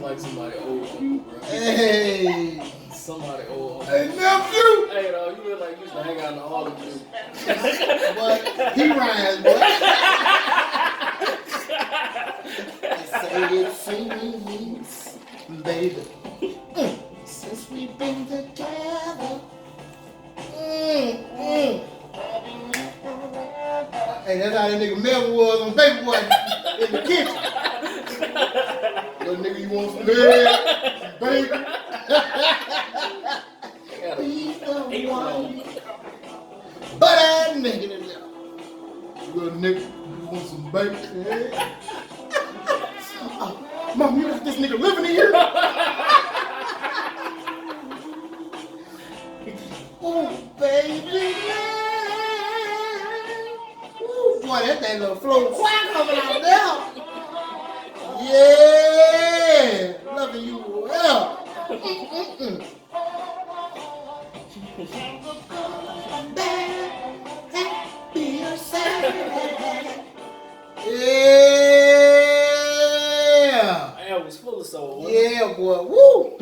like somebody old uncle, bro. Hey. Somebody old uncle. Hey, nephew. Hey, dog, you look like you used to hang out in the Harlem Group. But he rhymes, boy. Say it seems, baby. Since we've been together. Hey, that's how that nigga Melvin was on Paperboy in the kitchen. Little nigga, you want some bread, some bacon? He's the one. But that nigga, little nigga, you want some bacon? Mom, you got this nigga living in here? Oh, baby. Ooh, boy, that thing little flow quack coming out there. Yeah, loving you well. Happy or sad. Yeah. Man was full of soul. Yeah, boy. Woo.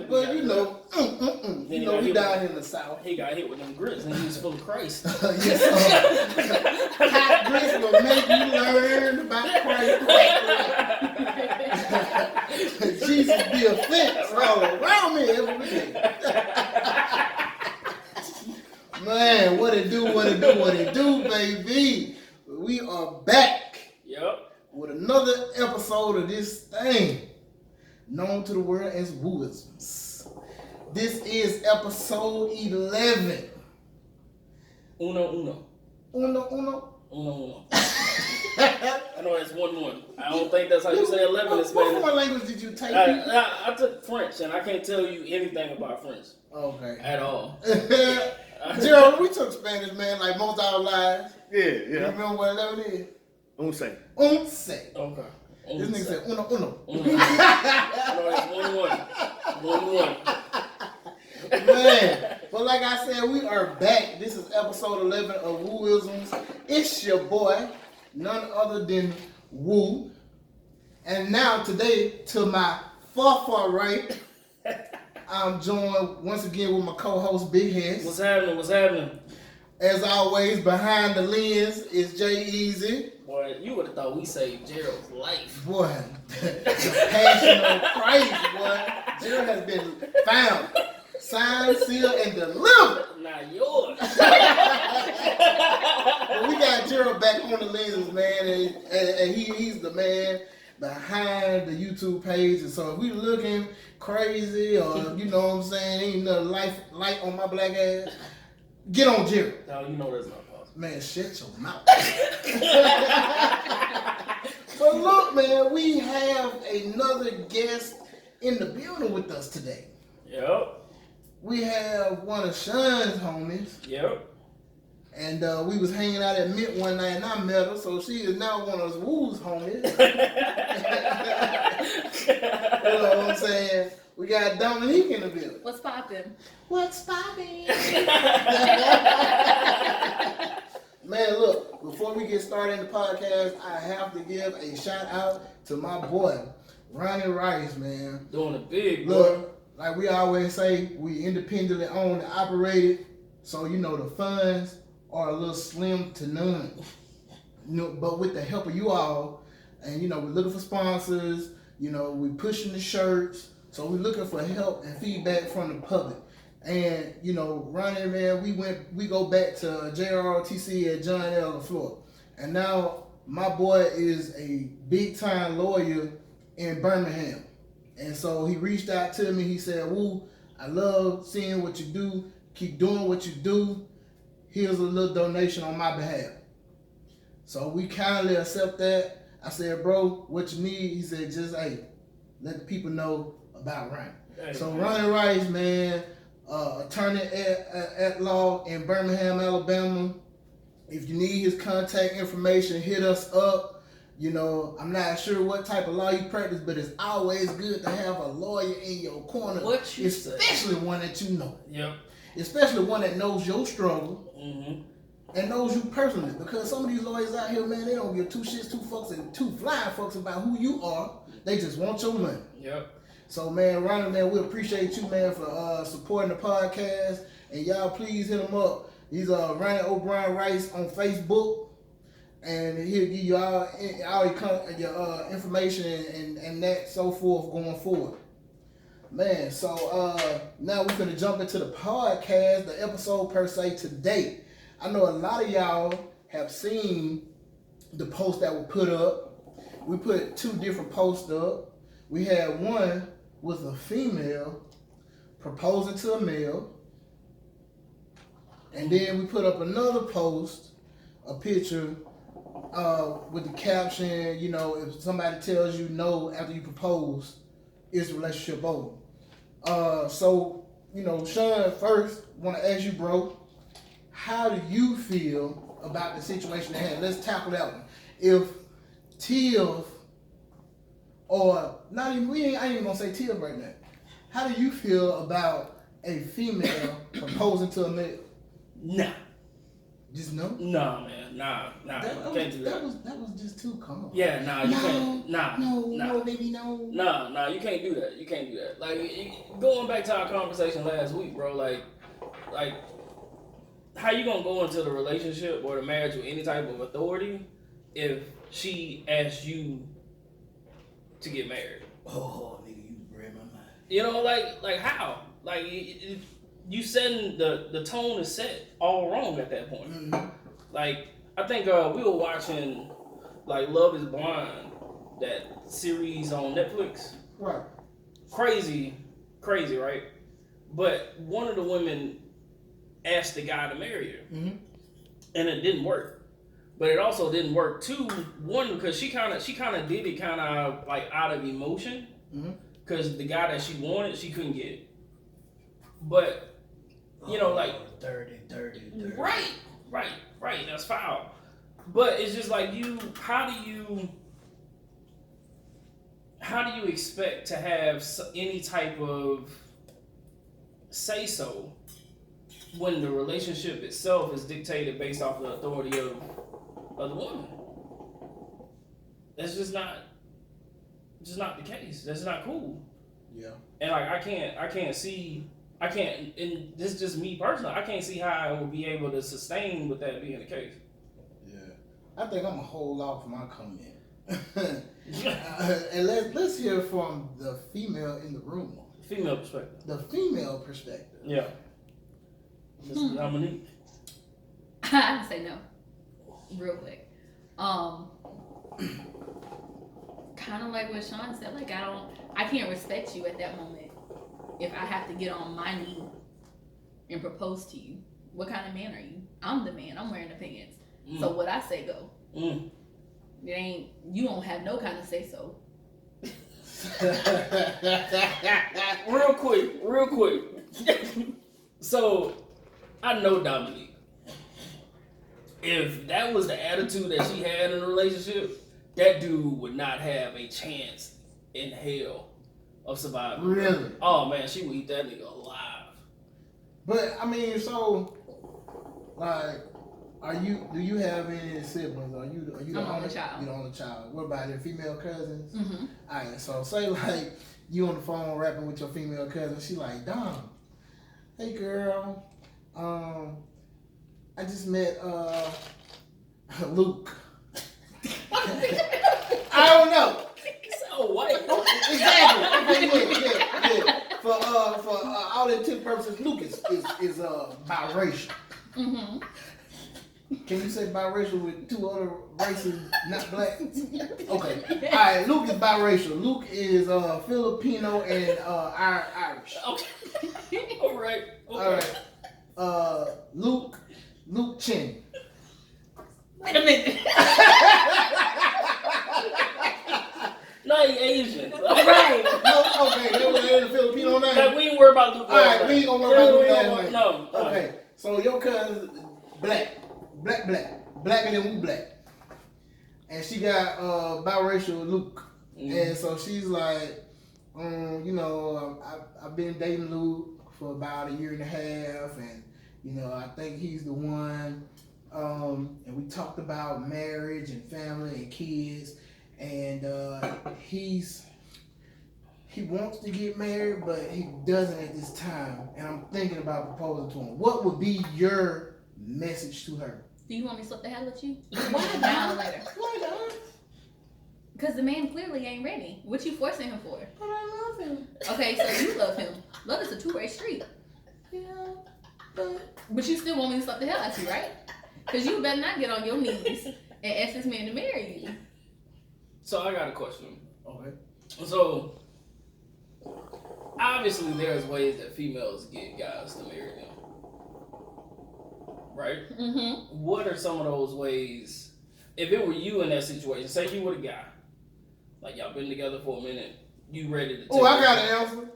Well, you know, Then you know, we down in the South. He got hit with them grits and he was full of Christ. Yes, hot grits will make you learn about Christ. Jesus be a fence all around me every day. Man, what it do, baby. We are back. Yep. With another episode of this thing known to the world as Wooisms. This is episode 11. Uno. I know that's 1-1. I don't think that's how you say 11 in Spanish. What foreign language did you take? I took French, and I can't tell you anything about French. Okay. At all. Gerald, we took Spanish, man, like most of our lives. Yeah. You remember what 11 is? Once. Okay. This nigga said uno. No, it's 1-1. Man, but like I said, we are back. This is episode 11 of Wooisms. It's your boy, none other than Woo. And now today, to my far right, I'm joined once again with my co-host Big Head. What's happening? As always, behind the lens is Jay Easy. Boy, you would have thought we saved Gerald's life. Boy, the passion of Christ, boy. Gerald has been found, signed, sealed, and delivered. Not yours. But we got Gerald back on the lenses, man, and he's the man behind the YouTube page. And so if we looking crazy or, you know what I'm saying, ain't no light on my black ass, get on Gerald. No, you know that's not possible. Man, shut your mouth. But look, man, we have another guest in the building with us today. Yep. We have one of Sean's homies. Yep. And we was hanging out at Mint one night and I met her, so she is now one of Woo's homies. You know what I'm saying? We got Dominique in the building. What's poppin'? Man, look, before we get started in the podcast, I have to give a shout out to my boy, Ronnie Rice, man. Doing a big look, like we always say, we independently owned and operated, so you know the funds are a little slim to none. You know, but with the help of you all, and you know, we're looking for sponsors, you know, we're pushing the shirts, so we're looking for help and feedback from the public. And you know, Ronnie, man, we go back to JROTC at John L. LaFleur. And now my boy is a big time lawyer in Birmingham. And so he reached out to me, he said, Woo, I love seeing what you do, keep doing what you do. Here's a little donation on my behalf. So we kindly accept that. I said, bro, what you need? He said, just, hey, let the people know about Ronnie. Hey, so Ronnie Rice, man, attorney at law in Birmingham, Alabama. If you need his contact information, hit us up. You know, I'm not sure what type of law you practice, but it's always good to have a lawyer in your corner, especially one that you know. Yep. Especially one that knows your struggle and knows you personally. Because some of these lawyers out here, man, they don't give two shits, two fucks, and two flying fucks about who you are. They just want your money. Yep. So, man, Ronnie, man, we appreciate you, man, for supporting the podcast. And y'all, please hit him up. He's Ronnie O'Brien Rice on Facebook. And he'll give you all your information and that so forth going forward. Man, so now we're going to jump into the podcast, the episode per se today. I know a lot of y'all have seen the post that were put up. We put 2 different posts up. We had one with a female proposing to a male. And then we put up another post, a picture with the caption, you know, if somebody tells you no after you propose, is the relationship over? So, you know, Sean, first, want to ask you, bro, how do you feel about the situation at hand? Let's tackle that one. If Tiff, or not even, I ain't even gonna say Tiff right now. How do you feel about a female proposing to a male? Nah. Just no? Nah, man. Nah. You can't do that. That was just too calm. Yeah, nah, you can't. Nah. No, baby, no. Nah, you can't do that. You can't do that. Like, going back to our conversation last week, bro, like, how you gonna go into the relationship or the marriage with any type of authority if she asks you to get married? Oh, nigga, you read my mind. You know, like how? Like, you setting the tone is set all wrong at that point. Mm-hmm. Like, I think we were watching like Love Is Blind, that series on Netflix. Right. Crazy, right? But one of the women asked the guy to marry her, mm-hmm. and it didn't work. But it also didn't work too. One, because she kind of did it kind of like out of emotion, because the guy that she wanted, she couldn't get. But you know, like dirty. Right. That's foul. But it's just like how do you expect to have any type of say so when the relationship itself is dictated based off the authority of the woman? That's just not the case. That's not cool. Yeah. And like I can't see, and this is just me personally, I can't see how I will be able to sustain with that being the case. Yeah. I think I'm gonna hold off my comment. And let's hear from the female in the room. Female perspective. The female perspective. Yeah. Dominique. I say no, real quick. Kind of like what Sean said. Like I can't respect you at that moment if I have to get on my knee and propose to you. What kind of man are you? I'm the man. I'm wearing the pants. So what I say go. It ain't. You don't have no kind of say so. Real quick. So, I know Dominique. If that was the attitude that she had in a relationship, that dude would not have a chance in hell of surviving. Really? Oh man, she would eat that nigga alive. But I mean, so like, do you have any siblings? Are you the only child? You're the only child. What about your female cousins? Mm-hmm. Alright, so say like you on the phone rapping with your female cousin. She like, Dom, hey girl, I just met Luke. I don't know. So white. Exactly. Yeah. For all intents and purposes, Luke is biracial. Mm-hmm. Can you say biracial with 2 other races not black? Okay. All right. Luke is biracial. Luke is Filipino and Irish. Okay. All right. All right. Luke Chin. Wait a minute. No, he Asian. Right. No, okay. They were in the Filipino name. Like, we ain't worried about Luke. All right. We ain't gonna worry about Luke. No. Okay. So your cousin blacker than we black, and she got biracial Luke, and so she's like, you know, I've been dating Luke for about 1.5 years, and you know, I think he's the one. And we talked about marriage and family and kids, and he's he wants to get married, but he doesn't at this time, and I'm thinking about proposing to him. What would be your message to her? Do you want me to slap the hell at you? Why Now or not? later? Why not? Because the man clearly ain't ready. What you forcing him for? But I love him. Okay, so you love him. Love is a two-way street. Yeah, but But you still want me to slap the hell out you, right? Because you better not get on your knees and ask this man to marry you. So I got a question. okay. So obviously there's ways that females get guys to marry them. Right? Mm-hmm. What are some of those ways? If it were you in that situation, say you were the guy, like y'all been together for a minute, you ready to take Oh, I got an answer.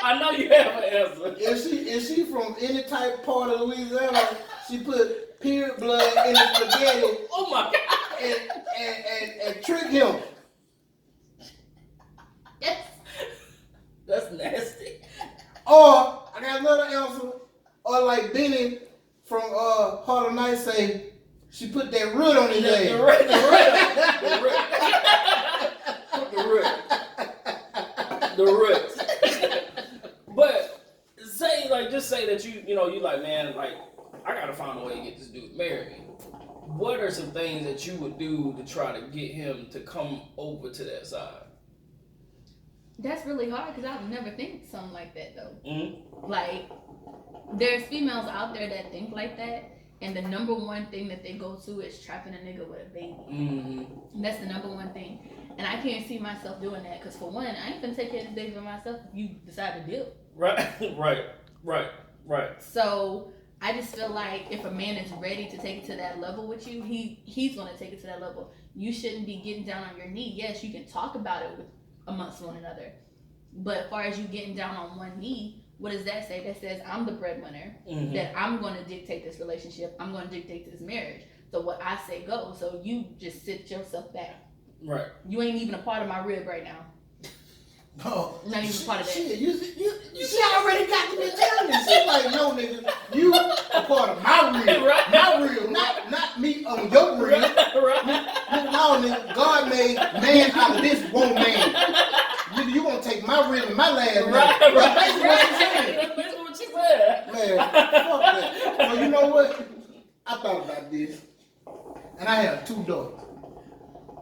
I know you have an answer. If she from any type part of Louisiana, she put period blood in the spaghetti Oh my god. and trick him. Yes. That's nasty. Or I got another answer. Or like Benny from Heart of Night say, she put that root on his leg. The root. But say like just say that you like, man, like I gotta find a way to get this dude to marry me. What are some things that you would do to try to get him to come over to that side? That's really hard because I would never think something like that though. Mm-hmm. Like, there's females out there that think like that, and the number one thing that they go to is trapping a nigga with a baby. Mm-hmm. And that's the number one thing. And I can't see myself doing that because for one, I ain't gonna take care of this baby for myself if you decide to do it. Right. So I just feel like if a man is ready to take it to that level with you, he's gonna take it to that level. You shouldn't be getting down on your knee. Yes, you can talk about it amongst one another. But as far as you getting down on one knee, what does that say? That says I'm the breadwinner, Mm-hmm. that I'm going to dictate this relationship. I'm going to dictate this marriage. So what I say goes. So you just sit yourself back. Right. You ain't even a part of my rib right now. No. Not even a part of that. Shit, she already got the mentality. She's like, no, nigga, you a part of my rib. Right. My rib, not me on your rib. Right. No, nigga, God made man out of this one man. Nigga, you gonna take my rib and my last name. Right. That's basically what she's saying. That's what she said. Man, fuck that. Well, you know what? I thought about this. And I have 2 daughters.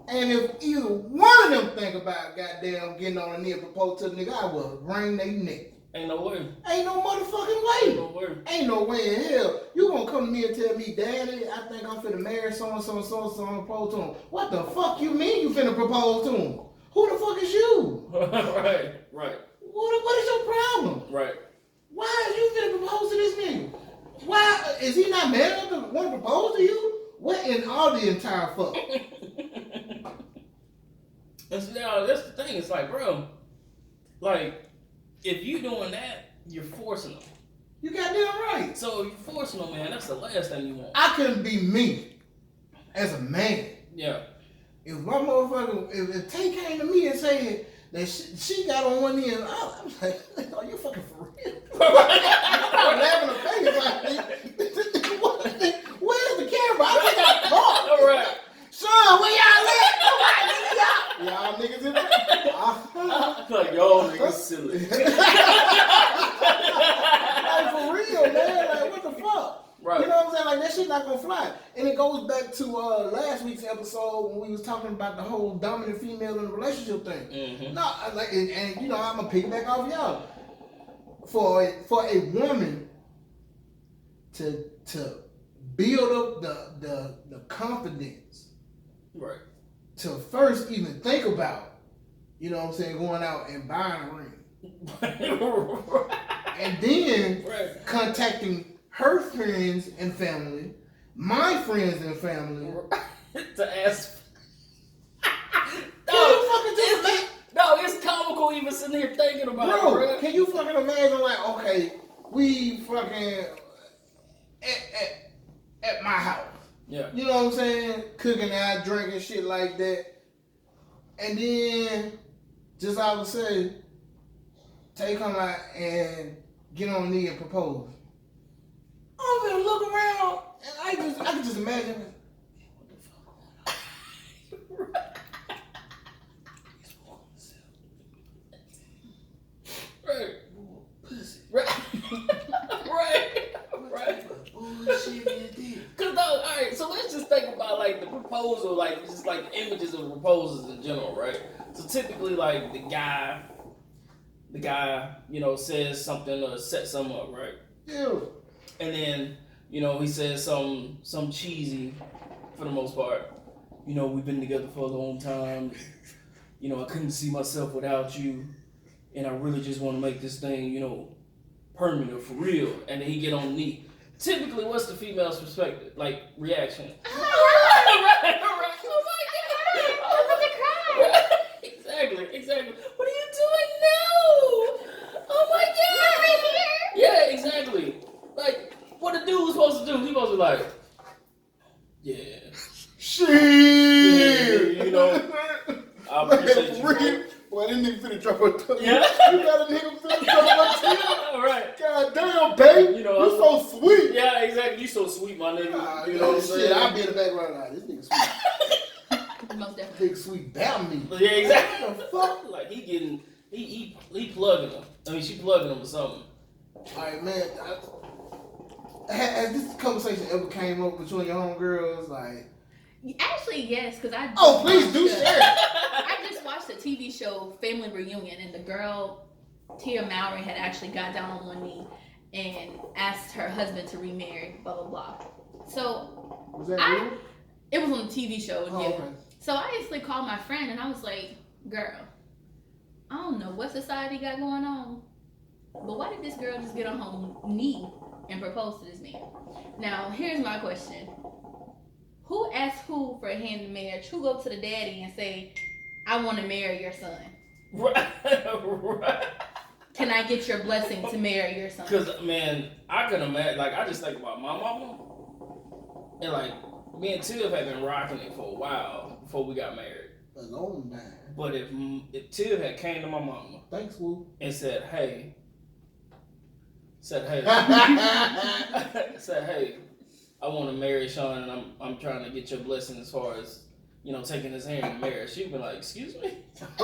And if either one of them think about goddamn getting on a knee and propose to the nigga, I will wring their neck. Ain't no way. Ain't no motherfucking way. Ain't no way. Ain't no way in hell. You gonna come to me and tell me, Daddy, I think I'm finna marry so-and-so and so-and-so and propose to him. What the fuck you mean you finna propose to him? Who the fuck is you? Right. What is your problem? Right. Why is you finna propose to this nigga? Why is he not man enough to want to propose to you? What in all the entire fuck? That's the thing. It's like, bro, like, if you doing that, you're forcing them. You goddamn right. So if you're forcing them, man, that's the last thing you want. I couldn't be me as a man. Yeah. If my motherfucker, if Tay came to me and said that she got on one end, I was like, are you fucking for real? I'm laughing in the face like, where's the camera? I think I caught. All right. Son, where y'all at? Y'all niggas in there? Like, y'all niggas silly. Like, for real, man. Like, what the fuck? Right. You know what I'm saying? Like, that shit not gonna fly. And it goes back to last week's episode when we was talking about the whole dominant female in the relationship thing. Mm-hmm. No, like, and you know, I'm gonna piggyback off y'all. For a woman to build up the confidence, Right. to first even think about, you know what I'm saying, going out and buying a ring. And then Right. contacting her friends and family, my friends and family. To ask. Can you fucking just like, No, it's comical even sitting here thinking about it, bro, bro. can you fucking imagine, like, okay, we fucking at my house. Yeah. You know what I'm saying? Cooking out, drinking, shit like that. And then, just I would say, Tay come out and get on a knee and propose. I'm gonna look around and I can just imagine, what the fuck going on? proposal, like just like images of proposals in general, right? So typically, like the guy, you know, says something or sets something up, right? Yeah. And then, you know, he says some cheesy, for the most part. You know, we've been together for a long time. You know, I couldn't see myself without you, and I really just want to make this thing, you know, permanent for real. And then he get on the knee. Typically, what's the female's perspective, like reaction? Right. Oh my God! I'm about to cry. Exactly. What are you doing now? Oh my God! Right here. Yeah, exactly. Like, what a dude was supposed to do? He supposed to be like, yeah. Shit. Yeah, you know, I appreciate you. Man, boy, this nigga finna drop a tongue. Yeah. You got a nigga finna drop a tongue. All right. God damn, babe. You know, you so sweet. Yeah, exactly. You so sweet, my nigga. You know what I'm shit, saying? I'll be in the background now. This nigga sweet. Most definitely. Big sweet about me. Yeah, exactly. What the fuck? Like he plugging him. I mean, she plugging him or something. Alright, man. Has this conversation ever came up between your homegirls? Like, Actually, yes, because I. oh, please do share. I just watched a TV show, Family Reunion, and the girl Tia Mowry had actually got down on one knee and asked her husband to remarry. Blah blah blah. So Was that real? it was on the TV show. Oh, Yeah. okay. So I instantly called my friend and I was like, girl, I don't know what society got going on, but why did this girl just get on her knee and propose to this man? Now, here's my question. Who asks who for a hand in marriage? Who go to the daddy and say, I want to marry your son? Right. Can I get your blessing to marry your son? Because, man, I can imagine, like, I just think about my mama, and, like, me and Tiv had been rocking it for a while before we got married. A long time. But if Tiv had came to my mama Thanks, Woo. and said, hey, said, hey, I want to marry Sean, and I'm trying to get your blessing as far as, you know, taking his hand in marriage. She'd be like, excuse me? I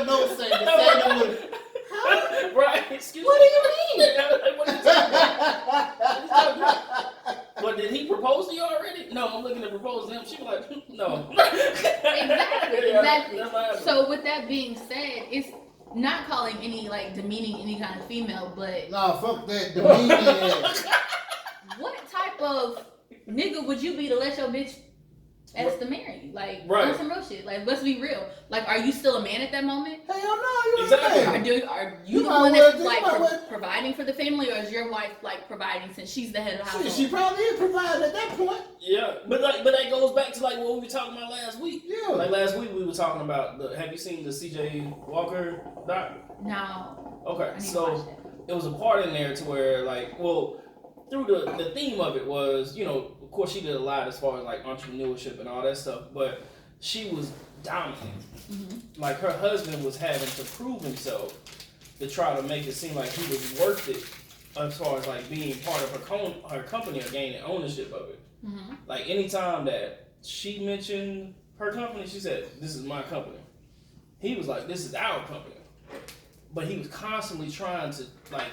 know, say the Right, excuse me. What do you mean? What are you talking about? But did he propose to you already? No, I'm looking to propose to him. She'd be like, no. Exactly. That's what happened. So with that being said, it's not calling any, like, demeaning any kind of female, but Nah, fuck that. Demeaning. what type of nigga would you be to let your bitch ask to marry you? Like, Right. on some real shit. Like, let's be real. Like, are you still a man at that moment? Hell no, you Exactly. ain't. Are You you the might one well that's do, like you might well- providing for the family, or is your wife like providing since she's the head of the household? She probably is provided at that point. Yeah, but that goes back to like what we were talking about last week. Yeah. Like last week we were talking about have you seen the CJ Walker doc? No. Okay, I need to so watch that. it was a part in there to where like, well, through the theme of it was, you know, of course she did a lot as far as like entrepreneurship and all that stuff, but she was dominant. Mm-hmm. Like her husband was having to prove himself to try to make it seem like he was worth it as far as like being part of her company or gaining ownership of it. Mm-hmm. Like anytime that she mentioned her company, she said, "This is my company." He was like, "This is our company," but he was constantly trying to like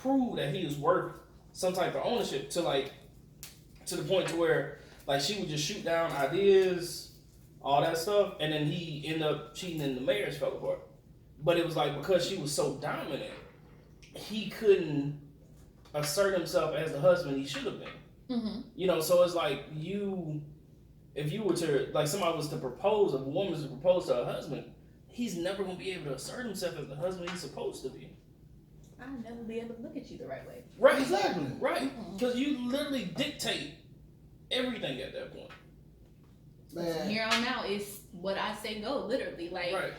prove that he was worth some type of ownership to the point to where like she would just shoot down ideas, all that stuff, and then he ended up cheating and the marriage fell apart. But it was like because she was so dominant, he couldn't assert himself as the husband he should have been. Mm-hmm. You know, so it's like if you were to, like somebody was to propose, if a woman was to propose to her husband, he's never going to be able to assert himself as the husband he's supposed to be. I'll never be able to look at you the right way. Right. Exactly. Right. Because you literally dictate everything at that point. From Man. here on out, it's what I say go, literally. Like, Right.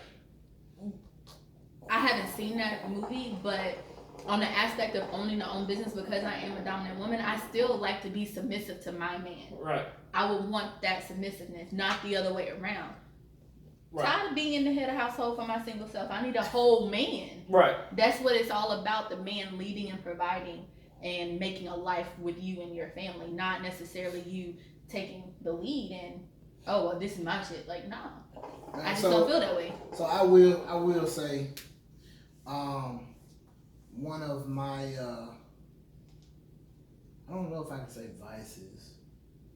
I haven't seen that movie, but on the aspect of owning the own business, because I am a dominant woman, I still like to be submissive to my man. Right. I would want that submissiveness, not the other way around. Right. Tired of being the head of household for my single self. I need a whole man. Right. That's what it's all about, the man leading and providing and making a life with you and your family, not necessarily you taking the lead and, oh, well, this is my shit. Like, nah. I just don't feel that way. So I will say, one of my I don't know if I can say vices,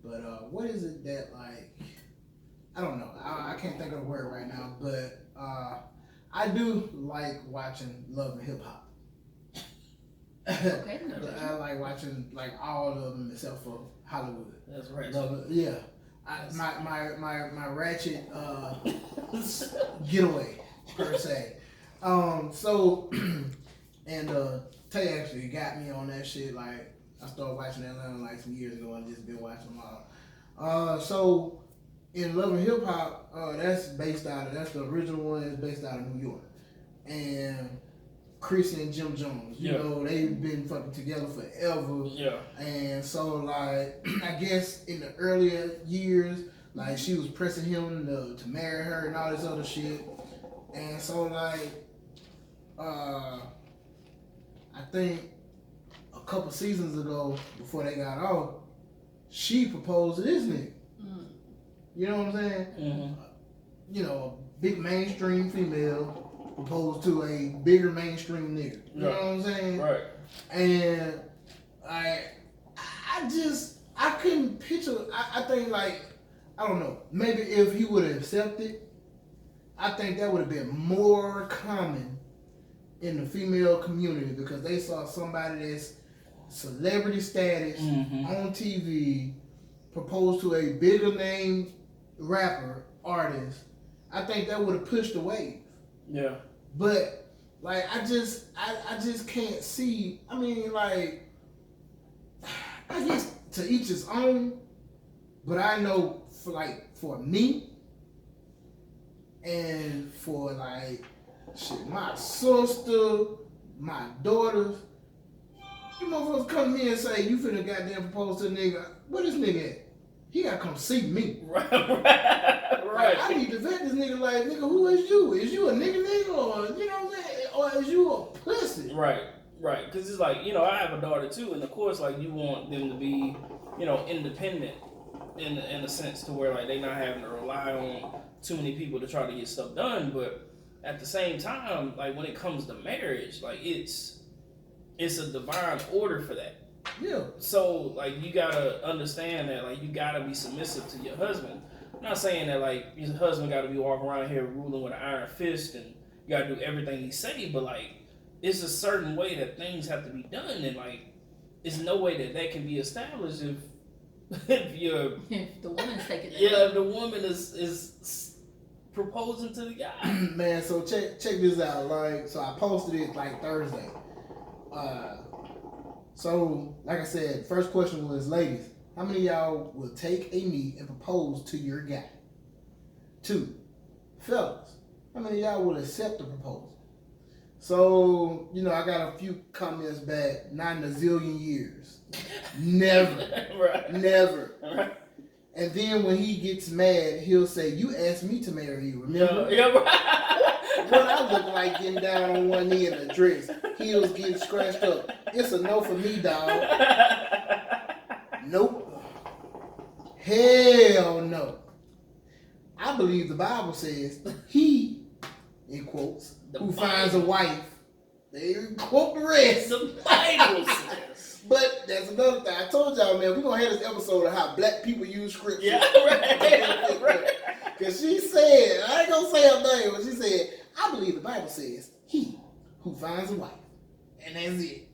But what is it that like? I don't know. I can't think of the word right now, but I do like watching Love and Hip Hop. Okay. I like watching like all of them except for Hollywood. That's right. Yeah. My ratchet getaway per se. So and Tay actually got me on that shit. Like I started watching Atlanta like some years ago and just been watching them all. So in Love and Hip Hop, that's the original one is based out of New York. And Chris and Jim Jones, you know, they've been fucking together forever. Yeah. And so, like, I guess in the earlier years, like, she was pressing him to marry her and all this other shit. And so, like, I think a couple seasons ago, before they got off, she proposed to this nigga. Mm. You know what I'm saying? Mm-hmm. You know, a big mainstream female opposed to a bigger mainstream nigga. You know what I'm saying? Right. And I couldn't picture. I think like I don't know. Maybe if he would have accepted, I think that would have been more common in the female community because they saw somebody that's celebrity status on TV propose to a bigger name rapper artist. I think that would have pushed the wave. Yeah. But like I just can't see. I mean, like I guess to each his own. But I know for me and for like shit, my sister, my daughters, you motherfuckers come to me and say you finna goddamn propose to a nigga. Where this nigga at? He gotta come see me. Right. Like, I need to vet this nigga like, nigga, who is you? Is you a nigga or, you know what I'm saying? Or is you a pussy? Right. Because it's like, you know, I have a daughter too, and of course, like, you want them to be, you know, independent in a sense to where, like, they not having to rely on too many people to try to get stuff done. But at the same time, like, when it comes to marriage, like, it's a divine order for that. Yeah. So, like, you gotta understand that, like, you gotta be submissive to your husband. I'm not saying that, like, your husband gotta be walking around here ruling with an iron fist and you gotta do everything he say, but, like, it's a certain way that things have to be done, and, like, there's no way that can be established if you're... If the woman's taking it. Yeah, if the woman is proposing to the guy. Man, so check this out. Like, so I posted it, like, Thursday. So, like I said, first question was, ladies, how many of y'all will take a knee and propose to your guy? 2, fellas, how many of y'all will accept the proposal? So, you know, I got a few comments back, not in a zillion years. Never. Right. Never. Right. And then when he gets mad, he'll say, you asked me to marry you, remember? Yeah, right. What I look like getting down on one knee in a dress, heels getting scratched up. It's a no for me, dog. Nope. Hell no. I believe the Bible says, he, in quotes, who finds a wife, they quote the rest. The Bible says. But that's another thing. I told y'all, man, we're going to have this episode of how black people use scripture. Yeah, right. Because she said, I ain't going to say her name, but she said, I believe the Bible says, he who finds a wife. And that's it.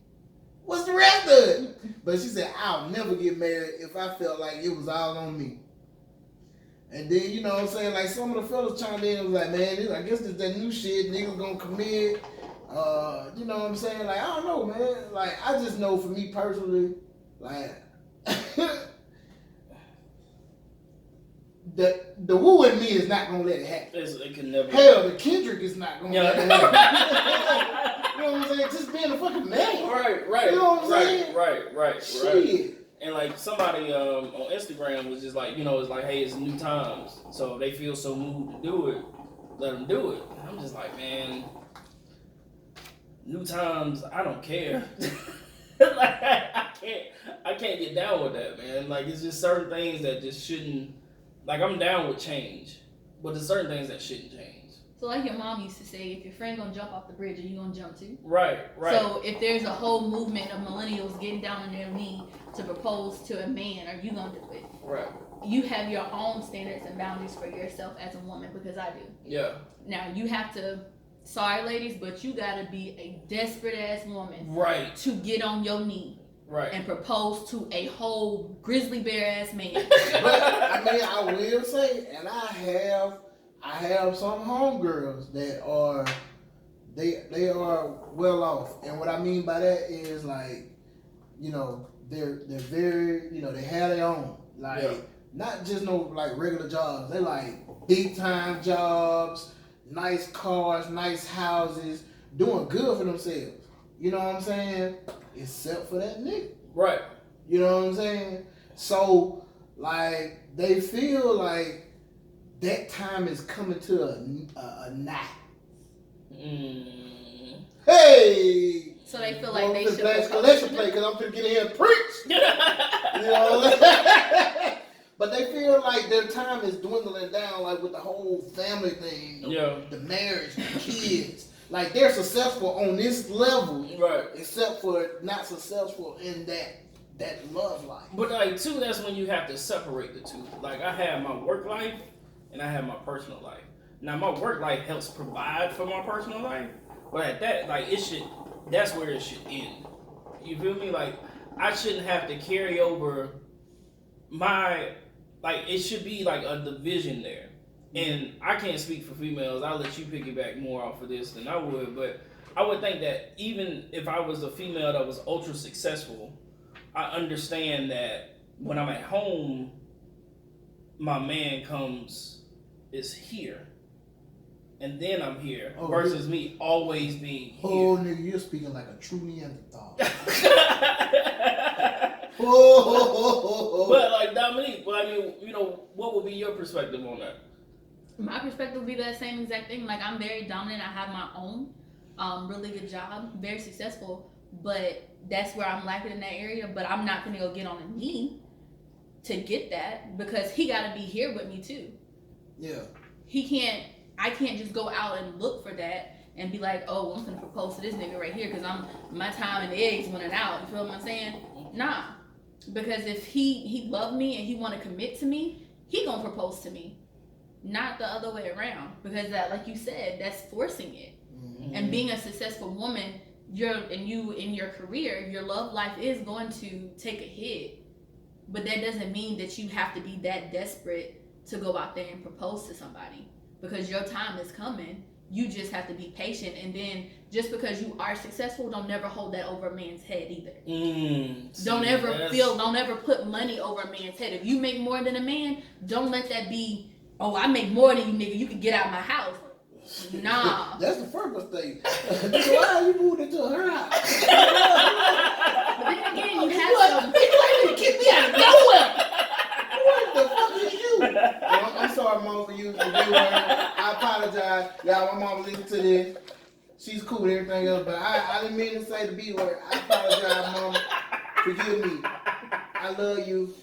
What's the rest of it? But she said, I'll never get married if I felt like it was all on me. And then, you know what I'm saying, like some of the fellas chimed in and was like, man, I guess this that new shit, niggas gonna commit. You know what I'm saying? Like, I don't know, man. Like, I just know for me personally, like, the woo in me is not gonna let it happen. It can never. Hell, the Kendrick is not gonna let it happen. You know what I'm saying? Just being a fucking man. Right. You know what I'm saying? Right. Shit. And like somebody on Instagram was just like, you know, it's like, hey, it's new times. So if they feel so moved to do it, let them do it. And I'm just like, man, new times, I don't care. Like I can't get down with that, man. Like it's just certain things that just shouldn't. Like I'm down with change, but there's certain things that shouldn't change. So like your mom used to say, if your friend gonna jump off the bridge, are you gonna jump too? Right. So if there's a whole movement of millennials getting down on their knee to propose to a man, are you gonna do it? Right. You have your own standards and boundaries for yourself as a woman, because I do. Yeah. Now you have to, sorry ladies, but you gotta be a desperate ass woman, right, to get on your knee, right, and propose to a whole grizzly bear ass man. But I mean, I will say, and I have some homegirls that are they are well off, and what I mean by that is like, you know, they're very, you know, they have their own, like, yeah, not just no like regular jobs. They like big time jobs, nice cars, nice houses, doing good for themselves. You know what I'm saying? Except for that nigga. right. You know what I'm saying? So like they feel like that time is coming to a knot. Hey! So they feel like they should collection plate because I'm gonna get in here and preach. You know? But they feel like their time is dwindling down, like with the whole family thing, the marriage, the kids. Like they're successful on this level, right? Except for not successful in that love life. But like too, that's when you have to separate the two. Like I have my work life and I have my personal life. Now my work life helps provide for my personal life, but at that, like that's where it should end. You feel me? Like I shouldn't have to carry over my, like it should be like a division there. And I can't speak for females. I'll let you piggyback more off of this than I would, but I would think that even if I was a female that was ultra successful, I understand that when I'm at home, my man is here. And then I'm here versus me always being here. Oh, nigga, you're speaking like a true Neanderthal. But like Dominique, I mean, you know, what would be your perspective on that? My perspective would be that same exact thing. Like I'm very dominant. I have my own really good job, very successful, but that's where I'm lacking in that area. But I'm not gonna go get on a knee to get that because he gotta be here with me too. Yeah. I can't just go out and look for that and be like, oh, I'm gonna propose to this nigga right here because my time and eggs running out. You feel what I'm saying? Nah. Because if he loved me and he wanna commit to me, he gonna propose to me. Not the other way around. Because that, like you said, that's forcing it. Mm-hmm. And being a successful woman, in your career, your love life is going to take a hit. But that doesn't mean that you have to be that desperate to go out there and propose to somebody. Because your time is coming. You just have to be patient. And then just because you are successful, don't never hold that over a man's head either. Don't ever put money over a man's head. If you make more than a man, don't let that be, oh, I make more than you, nigga. You can get out of my house. Nah. That's the first mistake. Why you moved into her house? But then again, you have to kick me out of nowhere. What the fuck is you? Well, I'm sorry, Mom, for using the B word. I apologize. Y'all, my mom listened to this. She's cool with everything else, but I didn't mean to say the B word. I apologize, Mom. Forgive me. I love you.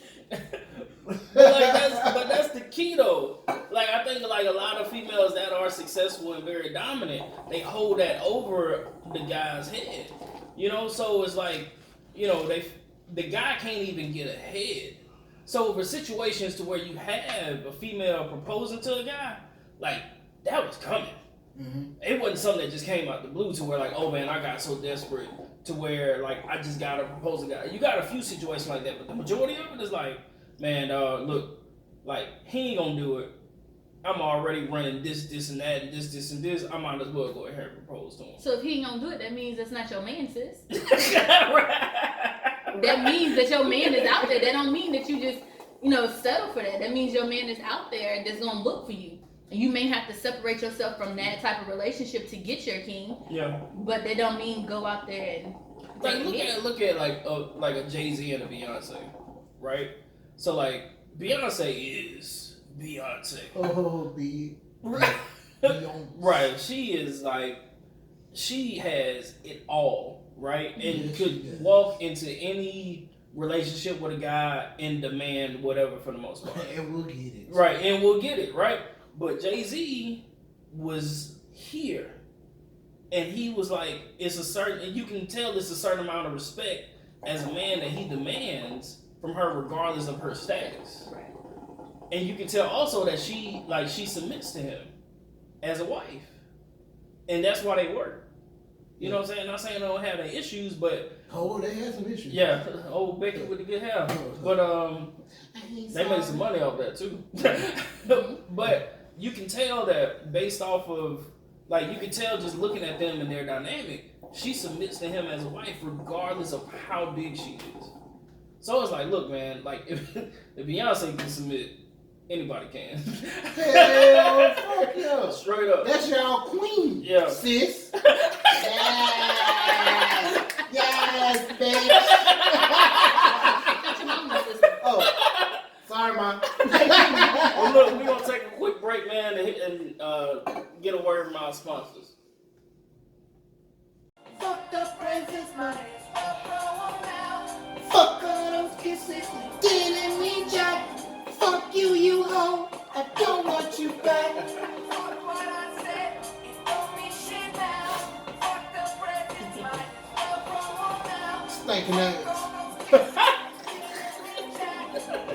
But that's the key though. Like I think like a lot of females that are successful and very dominant, they hold that over the guy's head. You know, so it's like, you know, the guy can't even get ahead. So for situations to where you have a female proposing to a guy, like that was coming. Mm-hmm. It wasn't something that just came out the blue to where like, oh man, I got so desperate to where like I just gotta propose to a guy. You got a few situations like that, but the majority of it is like, man, look, like he ain't gonna do it. I'm already running this, and that, and this, and this. I might as well go ahead and propose to him. So if he ain't gonna do it, that means that's not your man, sis. Right. That means that your man is out there. That don't mean that you just, settle for that. That means your man is out there that's gonna look for you. And you may have to separate yourself from that type of relationship to get your king. Yeah. But that don't mean go out there and look at like a Jay-Z and a Beyonce, right? So like Beyonce is Beyonce. Oh, Right. She is like, she has it all, right? And could walk into any relationship with a guy and demand whatever for the most part. And we'll get it. Right, and we'll get it, right? But Jay-Z was here, and he was like, it's a certain, and you can tell it's a certain amount of respect as a man that he demands from her, regardless of her status. Right. And you can tell also that she submits to him as a wife, and that's why they work. You know what I'm saying? Not saying they don't have any issues, but they had some issues. yeah, old Becky with the good hair. But they make some money off that too. But you can tell that based off of, like, you can tell just looking at them and their dynamic, she submits to him as a wife regardless of how big she is. So it's like, look, man, like if Beyonce can submit, anybody can. Hell, fuck yeah. Straight up. That's y'all queen, Yeah. sis. Yes, bitch. Got your mama's sister. Oh, sorry, Mom. Well, look, we're going to take a quick break, man, and get a word from our sponsors. Fuck the presents, man. Fuck all those kisses, getting me jack. Fuck you, you hoe. I don't want you back. Fuck what I said, it's don't mean shit now. Fuck the presents, might as well throw 'em now. Stinking ass.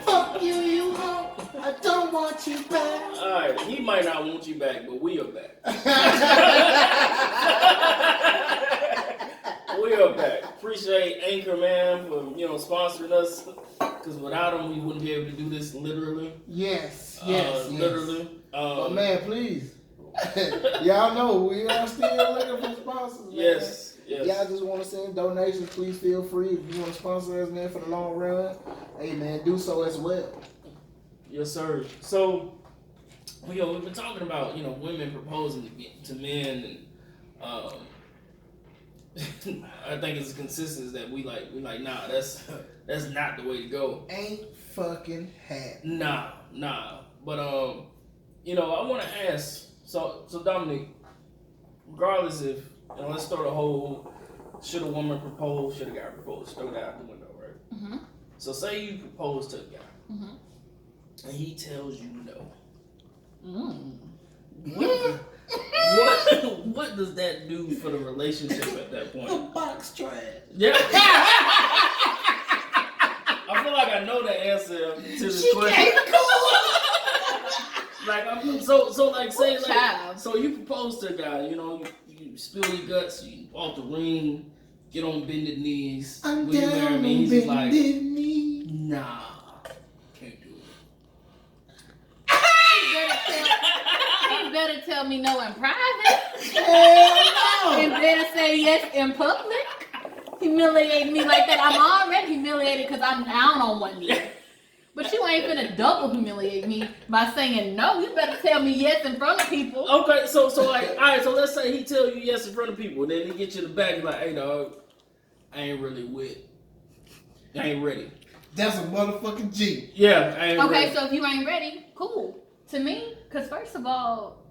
Fuck you, you hoe. I don't want you back. Alright, he might not want you back, but we are back. We are back. Appreciate Anchor, man, for sponsoring us. Because without them, we wouldn't be able to do this literally. Yes. Literally. But man, please. Y'all know we are still looking for sponsors, man. Yes. Y'all just want to send donations, please feel free. If you want to sponsor us, man, for the long run, hey, man, do so as well. Yes, sir. So, we've been talking about, women proposing to men, and I think it's consistent that we like, nah, that's not the way to go. Ain't fucking happening. Nah. But I want to ask. So Dominic, regardless if let's throw the whole should a woman propose, should a guy propose, throw that out the window, right? Mm-hmm. So say you propose to a guy, Mm-hmm. and he tells you no. Mm. What does that do for the relationship at that point? The box trash. Yeah. I feel like I know the answer to this question. Like so you propose to a guy, you spill your guts, you walk the ring, get on bended knees. I'm will you down marry on me? He's like, bended knee. nah, can't do it. You better tell me no in private. Hell no. And better say yes in public. Humiliate me like that. I'm already humiliated because I'm down on one knee. But you ain't finna double humiliate me by saying no. You better tell me yes in front of people. Okay, so like, all right, so let's say he tell you yes in front of people, then he get you in the back and like, hey dog, I ain't really with. I ain't ready. That's a motherfucking G. Yeah, I ain't ready. Okay, so if you ain't ready, cool. To me, because first of all,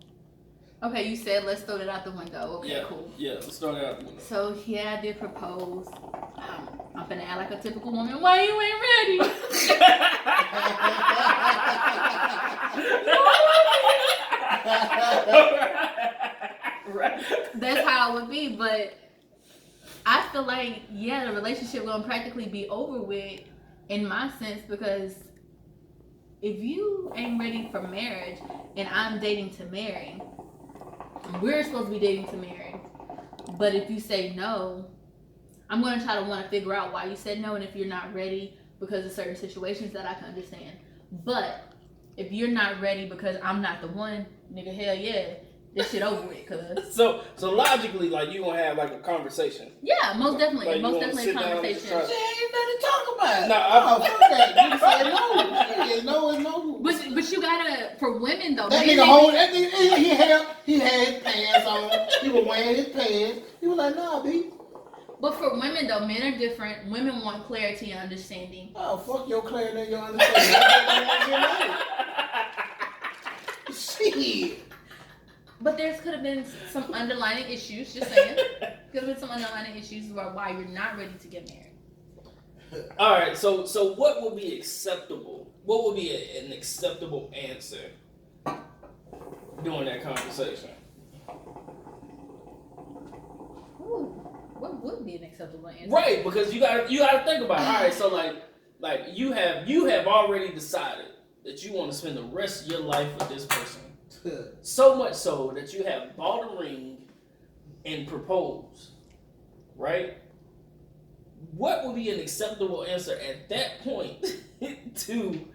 okay, you said let's throw that out the window. Okay, cool. Yeah, let's start out the window. So yeah, I did propose. I'm finna act like a typical woman. Why you ain't ready? Right. That's how it would be, but I feel like the relationship gonna practically be over with in my sense, because if you ain't ready for marriage and I'm dating to marry, we're supposed to be dating to marry. But if you say no, I'm gonna try to want to figure out why you said no, and if you're not ready because of certain situations that I can understand. But if you're not ready because I'm not the one, nigga, hell yeah, this shit over with. Cause So logically, like, you gonna have like a conversation. yeah, most definitely, Like, you most wanna definitely a sit down and conversation. just try- She ain't nothing to talk about. No, fuck that. You said no. Shit, no is no. But you gotta, for women though. That men, nigga hold that nigga. He had his pants on. He was wearing his pants. He was like, nah, B. But for women though, men are different. Women want clarity and understanding. Oh, fuck your clarity and your understanding. Shit. But there could have been some underlying issues. Just saying, could have been some underlying issues about why you're not ready to get married. All right, so what would be acceptable? What would be an acceptable answer during that conversation? would be an acceptable answer. Right, because you gotta think about it. All right, so like you have already decided that you want to spend the rest of your life with this person. So much so that you have bought a ring and proposed, right? What would be an acceptable answer at that point to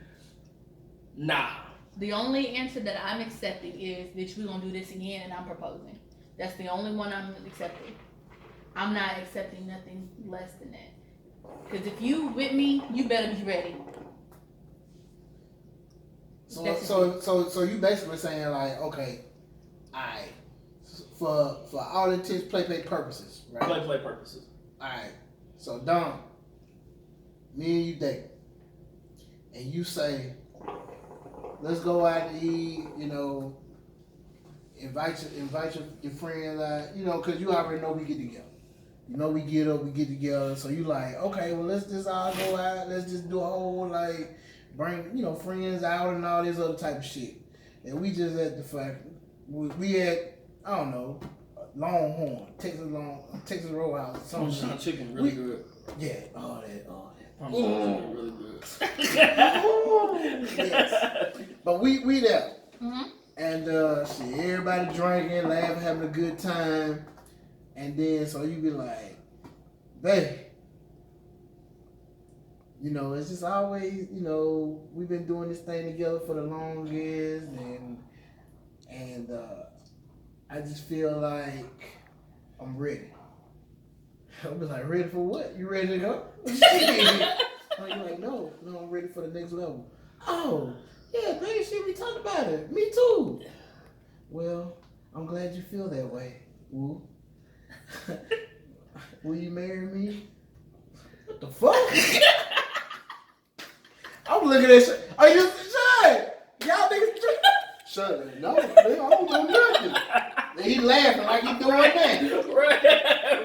nah? The only answer that I'm accepting is, bitch, we're gonna do this again and I'm proposing. That's the only one I'm accepting. I'm not accepting nothing less than that. Because if you with me, you better be ready. So you basically saying like, okay, alright, for all intents, play purposes, right? Play purposes. Alright, so Dom, me and you date, and you say, let's go out to eat, you know, invite your friends out, you know, because you already know we get together. You know we get up, we get together, so you like, okay, well let's just all go out, let's just do a whole like bring, you know, friends out and all this other type of shit. And we just at the fact we at, I don't know, Longhorn, Texas Roadhouse, some shit. Parmesan chicken really good. Yeah, all that. Parmesan chicken really good. Yes. But we there. Mm-hmm. And shit, everybody drinking, laughing, having a good time. And then so you be like, babe, you know, it's just always, you know, we've been doing this thing together for the longest, and I just feel like I'm ready. I'll be like, ready for what? You ready to go? You're like, no, I'm ready for the next level. Oh, yeah, baby, shit, we talked about it. Me too. Well, I'm glad you feel that way. Woo. Will you marry me? What the fuck? I'm looking at shit. Are you shut? Y'all niggas shut. No, man, I don't do nothing. And he laughing like he doing that.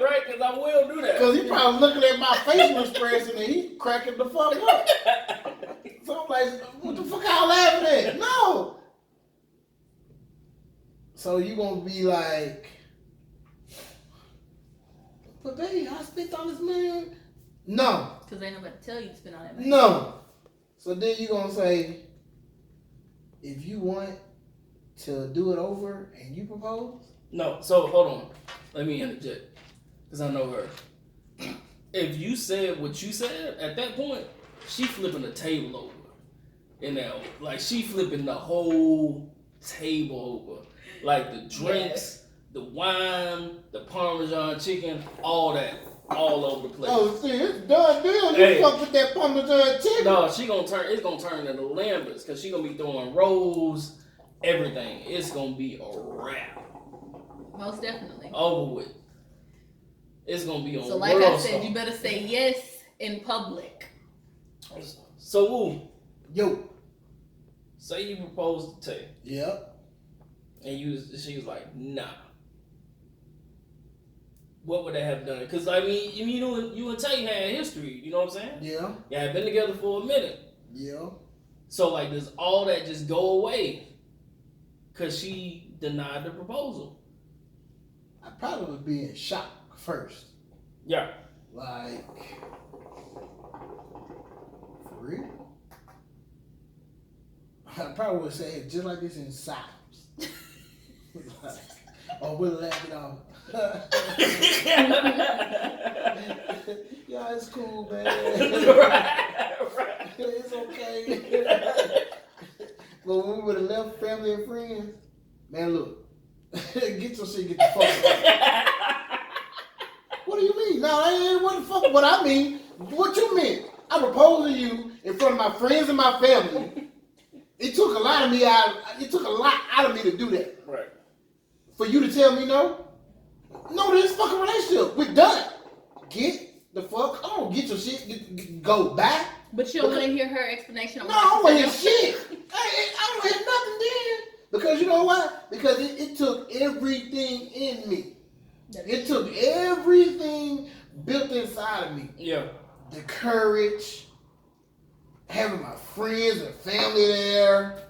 Right, because I will do that. Because he probably looking at my facial expression and he cracking the fuck up. So I'm like, what the fuck y'all laughing at? No. So you gonna be like, but baby, I spent all this money. No. Because they nobody tell you to spend all that money. No. So then you gonna say, if you want to do it over and you propose? No, so hold on. Let me interject. Because I know her. If you said what you said, at that point, she flipping the table over. And now, like, she flipping the whole table over. Like, the drinks, the wine, the Parmesan chicken, all that. All over the place. Oh, see, it's done deal. You fuck with that Parmesan chicken. No, it's gonna turn into Lamberts, because she gonna be throwing rolls, everything. It's gonna be a wrap. Most definitely. Over with. It's gonna be on. So like I said, you better say yes in public. So Woo, yo, say you proposed to Tay. Yep. And she was like, nah. What would they have done? Because I mean, you and Tay had history. You know what I'm saying? Yeah. You had been together for a minute. Yeah. So like, does all that just go away? Because she denied the proposal. I probably would be in shock first. Yeah. Like, for real? I probably would say it just like this in silence. Like, or we'll laugh it off. Yeah, it's cool, man. Right. It's okay. But when we would have left family and friends, man, look, get your shit, get the fuck out. What do you mean? No, that ain't what the fuck. What I mean, what you meant? I proposed to you in front of my friends and my family. It took a lot of me out. It took a lot out of me to do that. Right. For you to tell me no? No to this fucking relationship. We're done. Get the fuck on. Get your shit. Go back. But you don't want to hear her explanation on No, why I don't want to she hear said shit. I don't hear nothing then. Because you know what? Because it took everything in me. It took everything built inside of me. Yeah. The courage, having my friends and family there,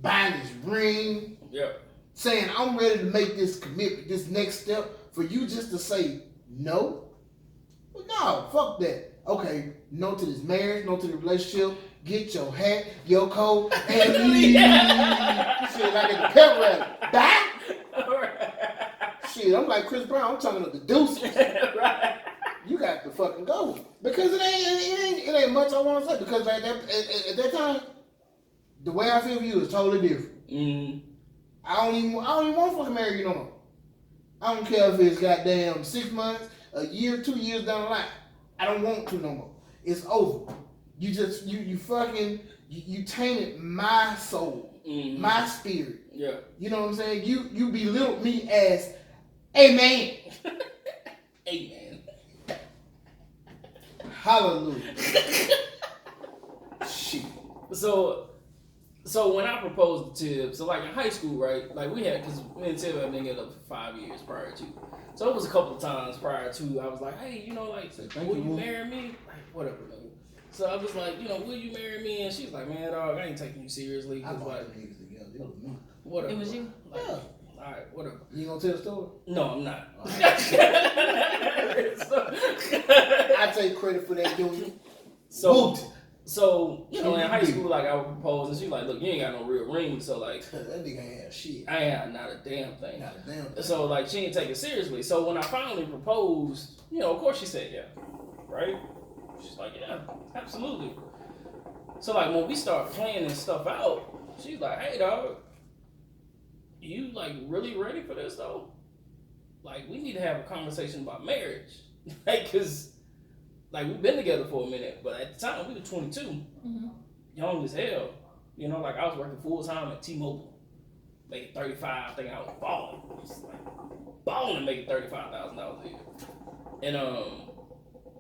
buying this ring, Yeah. saying I'm ready to make this commitment, this next step, for you just to say no. Well, no, fuck that. Okay, no to this marriage, no to the relationship. Get your hat, your coat, and leave. Shit, like at the pep rally. Bye. Shit, I'm like Chris Brown. I'm talking about the deuces. Right. You got to fucking go because it ain't much I want to say because at that time, the way I feel for you is totally different. Mm-hmm. I don't even want to fucking marry you no more. I don't care if it's goddamn 6 months, a year, 2 years down the line. I don't want to no more. It's over. You just you fucking you tainted my soul, my spirit. Yeah. You know what I'm saying? You belittled me as a man. Amen. Hallelujah. Shit. So when I proposed to Tib, so like in high school, right? Like we had, because me and Tib have been together for 5 years prior to. So it was a couple of times prior to, I was like, hey, you know, like, will you marry me? Like, whatever, man. So I was like, you know, will you marry me? And she's like, man, dog, I ain't taking you seriously. I Cause brought like, the niggas together. It was me. whatever. It was you? Like, Yeah. All right, whatever. You gonna tell the story? No, I'm not. I take credit for that, doing So, you know, in high school, like, I would propose, and she's like, look, you ain't got no real ring, so, like, that nigga ain't have shit. I ain't had not a damn thing. Not a damn thing. So, like, she didn't take it seriously. So, when I finally proposed, you know, of course she said yeah, right? She's like, yeah, absolutely. So, like, when we start planning stuff out, she's like, hey, dog, you, like, really ready for this, though? Like, we need to have a conversation about marriage. Like, because... Like, we've been together for a minute, but at the time, we were 22, young as hell. You know, like, I was working full-time at T-Mobile, making $35. I think I was balling. Just like, balling making $35,000 a year. And,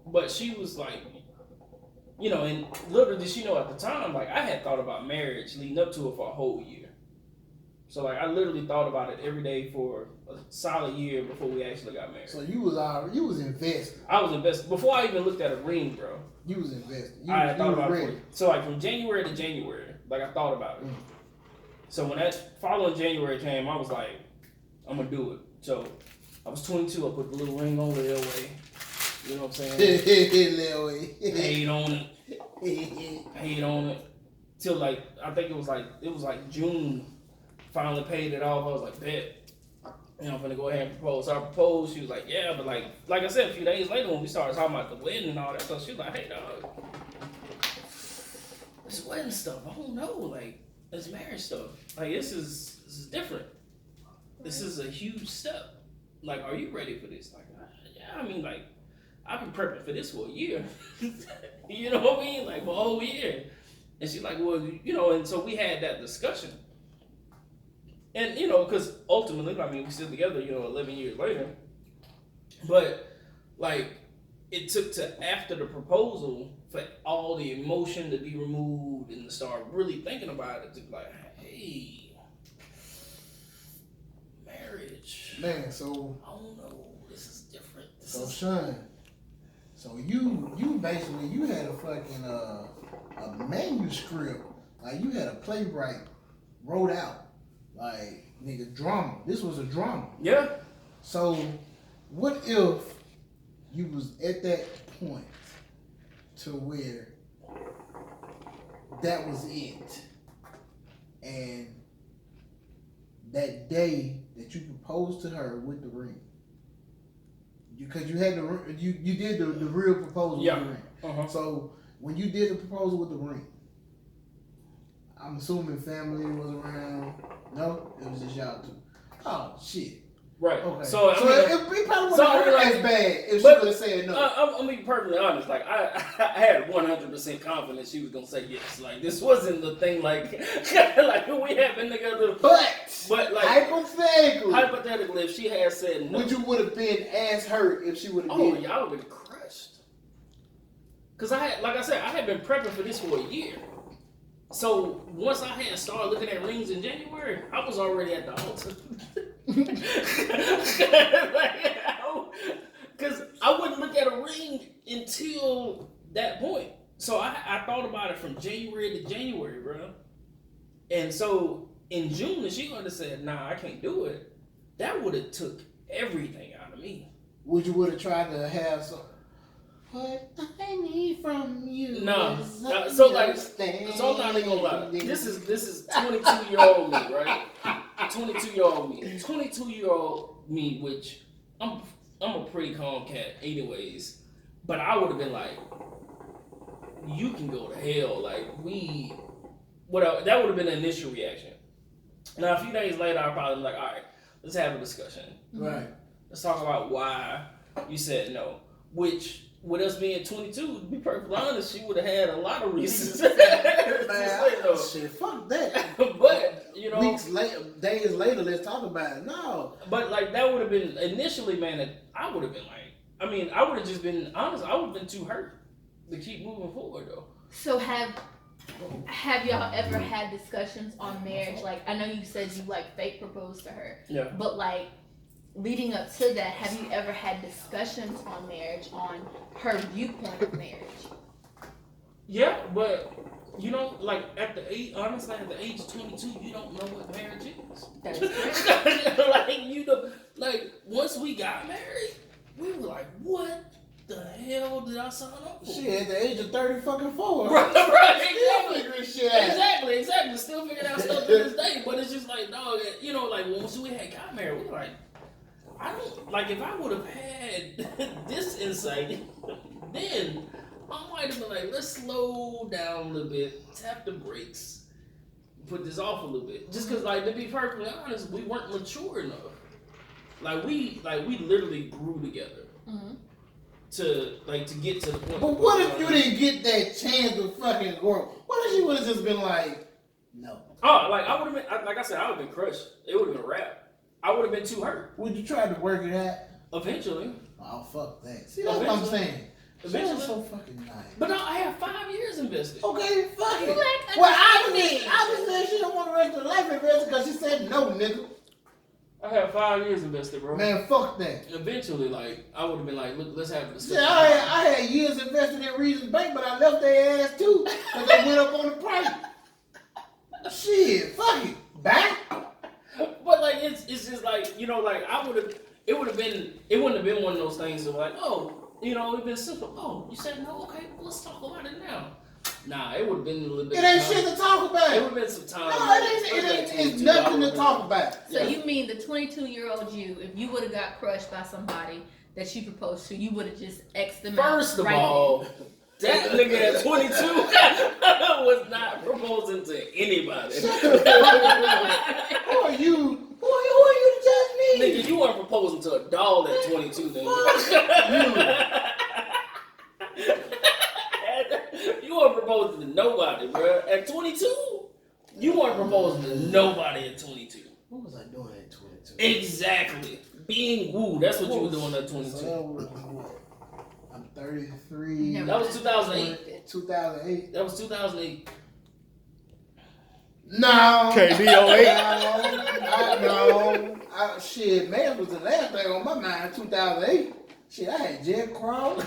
but she was like, you know, and little did she know at the time, like, I had thought about marriage leading up to it for a whole year. So, like, I literally thought about it every day for a solid year before we actually got married. So you was invested. I was invested. Before I even looked at a ring, bro. You was invested. I thought about ready. it. So, like, from January to January, like, I thought about it. So, when that following January came, I was like, I'm going to do it. So, I was 22. I put the little ring on the Elway. You know what I'm saying? Paid on it. Paid on it. Till, like, I think it was like June. Finally paid it off. I was like, bet. You know, I'm gonna go ahead and propose. So I proposed. She was like, yeah, but like I said, a few days later when we started talking about the wedding and all that stuff, she was like, hey, dog, this wedding stuff, I don't know, like this marriage stuff, like this is different. This is a huge step. Like, are you ready for this? Like, yeah, I mean, like, I've been prepping for this for a year. You know what I mean? Like, for a whole year. And she's like, well, you know, and so we had that discussion. And, you know, because ultimately, I mean, we're still together, you know, 11 years later. But, like, it took to after the proposal for all the emotion to be removed and to start really thinking about it to be like, hey, marriage. Man, so... I don't know. This is different. Sean, so you basically, you had a fucking, a manuscript. Like, you had a playwright wrote out. Like, nigga, drama. This was a drama. Yeah. So, what if you was at that point to where that was it, and that day that you proposed to her with the ring, because you had you did the real proposal with the ring. Uh-huh. So when you did the proposal with the ring, I'm assuming family was around. No, it was just y'all two. Oh shit. Right. Okay. So it probably wouldn't so, have hurt like, as bad if she but, would have said no. I'm gonna be perfectly honest. Like, I had 100% confidence she was gonna say yes. Like, this wasn't the thing. Like, like we had been together. But like hypothetically, if she had said no, would you would have been as hurt if she would have? Oh, y'all would have been crushed. Cause like I said, I had been prepping for this for a year. So once I had started looking at rings in January, I was already at the altar. Because I wouldn't look at a ring until that point. So I thought about it from January to January, bro. And so in June, if she would have said, nah, I can't do it, that would have took everything out of me. Would you would have tried to have some? What I need from you. No. is So like, understanding. so I'm not even gonna lie. This is 22-year-old me, right? 22-year-old me. 22-year-old me, which I'm a pretty calm cat, anyways. But I would have been like, you can go to hell. Like that would have been the initial reaction. Now a few days later, I probably be like, all right, let's have a discussion. Right. Let's talk about why you said no. Which, with us being 22, to be perfectly honest, she would have had a lot of reasons to say no. Shit, fuck that. But, you know. Weeks later, days later, let's talk about it. No. But, like, that would have been, initially, man, I would have been like, I would have just been, honest, I would have been too hurt to keep moving forward, though. So have y'all ever had discussions on marriage? Like, I know you said you, like, fake proposed to her. Yeah. But, like, leading up to that, have you ever had discussions on marriage, on her viewpoint of marriage? Yeah, but you know, like honestly, at the age of 22, you don't know what marriage is. That is correct. Like you know, like once we got married, we were like, what the hell did I sign up for? Shit, at the age of 34. Right, Still figuring shit out. Exactly. Still figuring out stuff to this day, but it's just like, dog, you know, like once we had got married, we were like, I don't, like, if I would have had this insight, then I might have been like, let's slow down a little bit, tap the brakes, put this off a little bit. Just because, like, to be perfectly honest, we weren't mature enough. Like, we literally grew together to get to the point. But what if you didn't get that chance to fucking grow? What if she would have just been like, no? Oh, like, I would have been, like I said, I would have been crushed. It would have been a wrap. I would have been too hurt. Would you try to work it out? Eventually. Oh, fuck that. See, that's what I'm saying. Eventually. She's so fucking nice. But no, I have 5 years invested. Okay, fuck it. Like, Well, obviously she don't want the rest of her life invested because she said no, nigga. I have 5 years invested, bro. Man, fuck that. Eventually, like, I would have been like, look, let's have a discussion. Yeah, I had years invested in Regions Bank, but I left their ass too because they went up on the price. Shit, fuck it. Back? But like it's just like, you know, like it wouldn't have been one of those things of like, oh, you know, it'd been simple. Oh, you said no, okay, well, let's talk about it now. Nah, it would have been a little bit. It ain't shit to talk about. It would have been some time. No, it ain't. It's nothing to talk about. So you mean the 22-year-old you, if you would have got crushed by somebody that you proposed to, you would have just X'd them out? First of right all, that nigga at 22 was not proposing to anybody. Who are you? Who are you to judge me? Nigga, you weren't proposing to a doll at 22, nigga. You weren't proposing to nobody, bro. At 22, you weren't proposing to nobody at 22. What was I doing at 22? Exactly. Being woo. That's what you were doing at 22. So that was what? I'm 33. Never That was mind. 2008. 2008. That was 2008. No. KD08. No. Shit, man, was the last thing on my mind. 2008. Shit, I had Jet Crawl.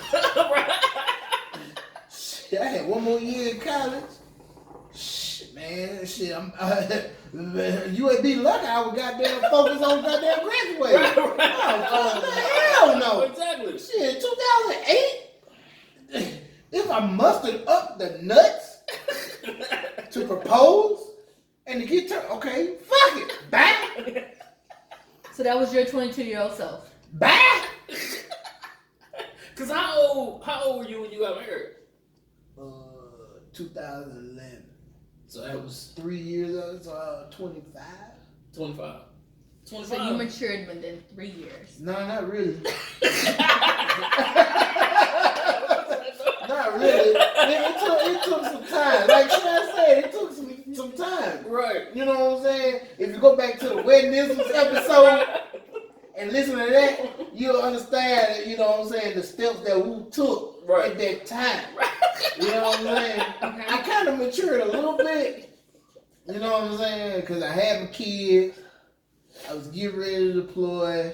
Shit, I had one more year in college. Shit, man, shit, you would be lucky I would goddamn focus on goddamn graduating. Hell no. Exactly. Shit, 2008? If I mustered up the nuts to propose and to get to, okay, fuck it. Bye. So that was your 22-year-old self. Bye. Cause how old were you when you got married? 2011. So that was 3 years old, so 25. 25. So you matured within 3 years. No, not really. Not really. It took some time. Like I said, it took some time. Right. You know what I'm saying? If you go back to the Weddingisms episode and listen to that, you'll understand, you know what I'm saying, the steps that we took at that time. You know what I'm saying? Okay. I kind of matured a little bit. You know what I'm saying? Because I had my kids. I was getting ready to deploy.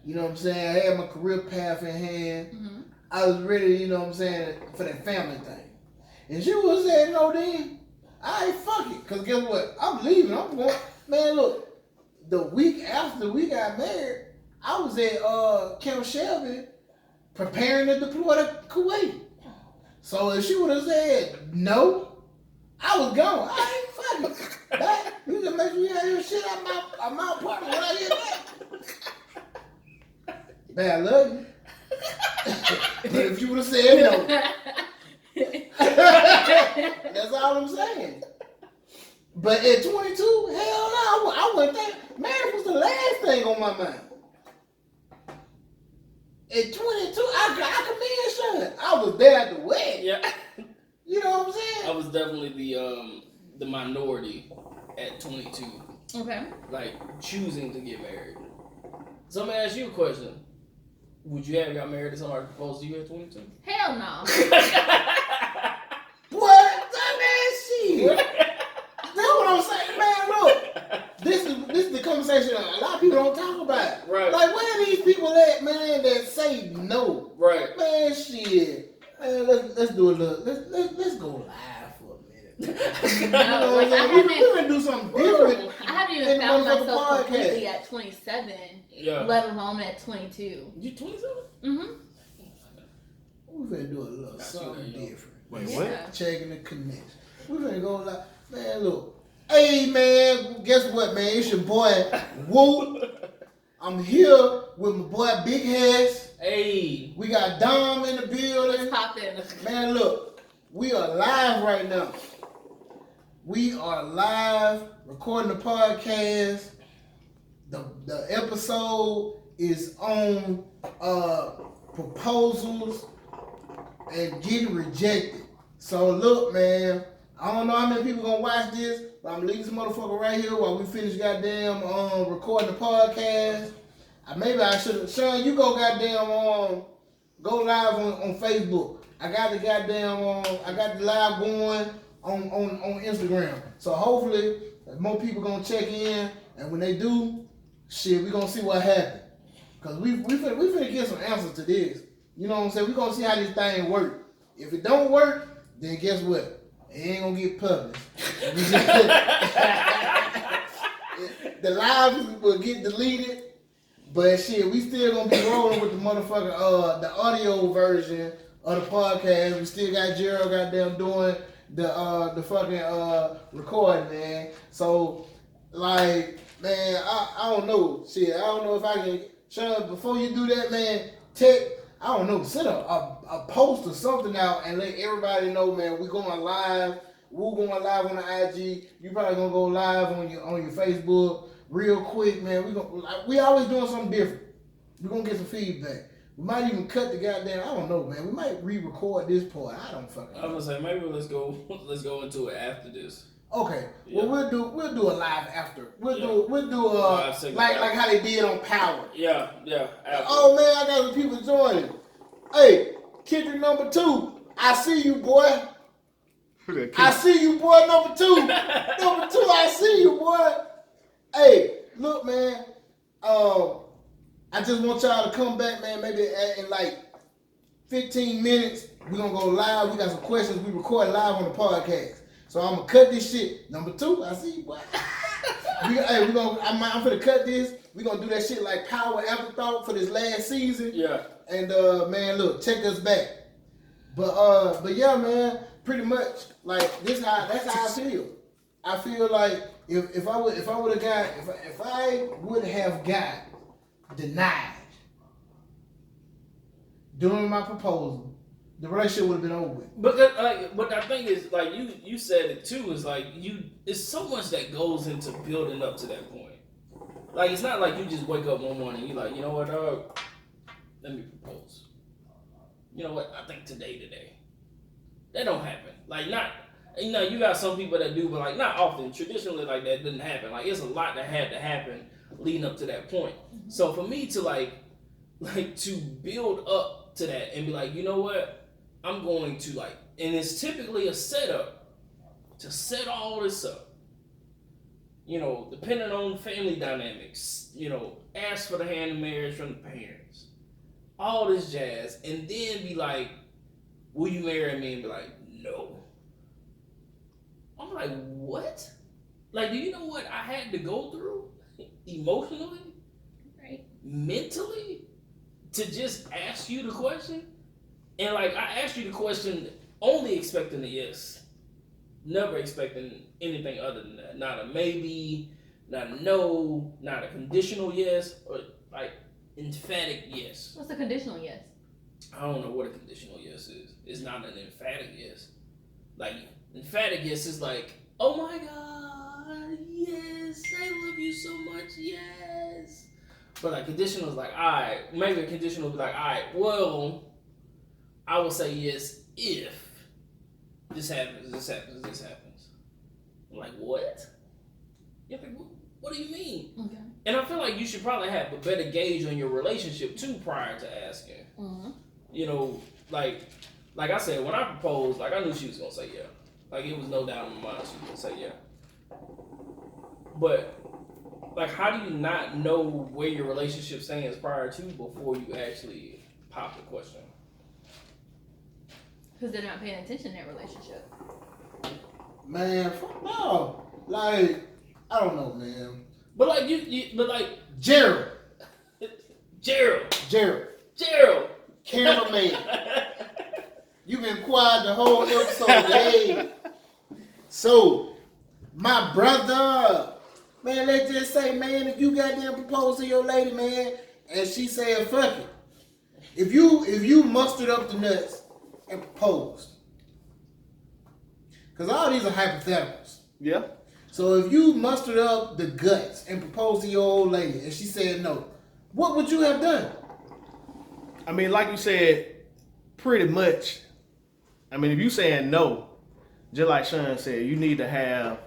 You know what I'm saying? I had my career path in hand. Mm-hmm. I was ready, you know what I'm saying, for that family thing. And she was saying no then. I fuck it. Because guess what? I'm leaving. I'm going. Man, look. The week after we got married, I was at Camp Shelby preparing to deploy to Kuwait. So if she would have said no, I was gone. I ain't fucking. Back. You just make sure you have your shit out my apartment when I get back. Man, I love you. But if you would have said no, that's all I'm saying. But at 22, hell no, I wouldn't think. Marriage was the last thing on my mind. At 22, I commend Sean. I was there at the wedding. Yeah. You know what I'm saying? I was definitely the minority at 22, Okay. like choosing to get married. So I'm gonna ask you a question. Would you have got married to somebody who proposed to you at 22? Hell no. What? That shit. That's what I'm saying, man. Look, this is the conversation a lot of people don't talk about. Right. Like, where are these people at, man, that say no? Right. Man, shit. Man, let's do a little. Let's go live for a minute. No, like, We're gonna do something different. I haven't in even the found motherfucking myself podcast. completely at 27, Yeah. let alone at 22. You 27? Mm-hmm. We're gonna do a little Got you something there, yo. different. Wait, Yeah. what? Checking the connection. We're gonna go like, man, look. Hey, man, guess what, man? It's your boy, Woo. I'm here with my boy, Big Heads. Hey. We got Dom in the Let's building. pop in. Man, look, we are live right now. We are live recording the podcast. The episode is on proposals and getting rejected. So look, man, I don't know how many people gonna watch this, but I'm leaving this motherfucker right here while we finish goddamn recording the podcast. Maybe I should have. Sean, you go goddamn go live on Facebook. I got the goddamn I got the live going on Instagram. So hopefully more people gonna check in, and when they do, shit, we gonna see what happens. Cause we finna get some answers to this. You know what I'm saying? We gonna see how this thing work. If it don't work, then guess what? It ain't gonna get published. The live will get deleted. But shit, we still gonna be rolling with the motherfucker, the audio version of the podcast. We still got Gerald goddamn doing the fucking recording, man. So like, man, I don't know. Shit, I don't know if I can. Sean, before you do that, man, I don't know, send a post or something out and let everybody know, man, we going live. We're going live on the IG. You probably gonna go live on your Facebook real quick, man. We always doing something different. We're gonna get some feedback. We might even cut the goddamn, I don't know, man. We might re-record this part. I don't fucking know. I was gonna say maybe let's go into it after this. Okay. Yeah. Well, we'll do a live after. We'll do Live segment like after. how they did on Power. Yeah. After. Oh man, I got some people joining. Hey, Kendrick number 2. I see you, boy. Who that I kid? see you, boy. Number 2. Number 2. I see you, boy. Hey, look, man. I just want y'all to come back, man. Maybe in like 15 minutes, we're gonna go live. We got some questions. We record live on the podcast. So I'm gonna cut this shit. Number 2, I see you, boy. I'm gonna cut this. We're gonna do that shit like Power Afterthought for this last season. Yeah. And man, look, check us back. But yeah, man, pretty much like that's how I feel. I feel like if I would have got denied during my proposal, the relationship would have been over with. But I think is like you said it too. Is like it's so much that goes into building up to that point. Like it's not like you just wake up one morning and you're like, you know what, dog, let me propose. You know what? I think today. That don't happen. Like not, you know, you got some people that do, but like not often. Traditionally, like that didn't happen. Like it's a lot that had to happen leading up to that point. So for me to like to build up to that and be like, you know what, I'm going to like, and it's typically a setup to set all this up. You know, depending on family dynamics, you know, ask for the hand of marriage from the parents, all this jazz, and then be like, will you marry me? And be like, no. I'm like, what? Like, do you know what I had to go through emotionally, Right. mentally, to just ask you the question. And like I asked you the question only expecting a yes. Never expecting anything other than that. Not a maybe, not a no, not a conditional yes, or like emphatic yes. What's a conditional yes? I don't know what a conditional yes is. It's not an emphatic yes. Like emphatic yes is like, oh my God, yes, I love you so much, yes. But like conditional is like, alright, maybe a conditional would be like, alright, well, I will say yes if this happens, this happens, this happens. I'm like, what? You're like, what do you mean? Okay. And I feel like you should probably have a better gauge on your relationship too prior to asking. Mm-hmm. You know, like I said, when I proposed, like I knew she was gonna say yeah. Like it was no doubt in my mind she was gonna say yeah. But like, how do you not know where your relationship stands prior to before you actually pop the question? Because they're not paying attention in that relationship. Man, fuck no. Like, I don't know, man. But like but like Gerald, cameraman. You been quiet the whole episode, hey. So, my brother, man, let's just say, man, if you goddamn propose to your lady, man, and she said fuck it. If you mustered up the nuts and proposed, because all these are hypotheticals. Yeah. So if you mustered up the guts and proposed to your old lady and she said no, what would you have done? I mean, like you said, pretty much. I mean, if you saying no, just like Sean said, you need to have,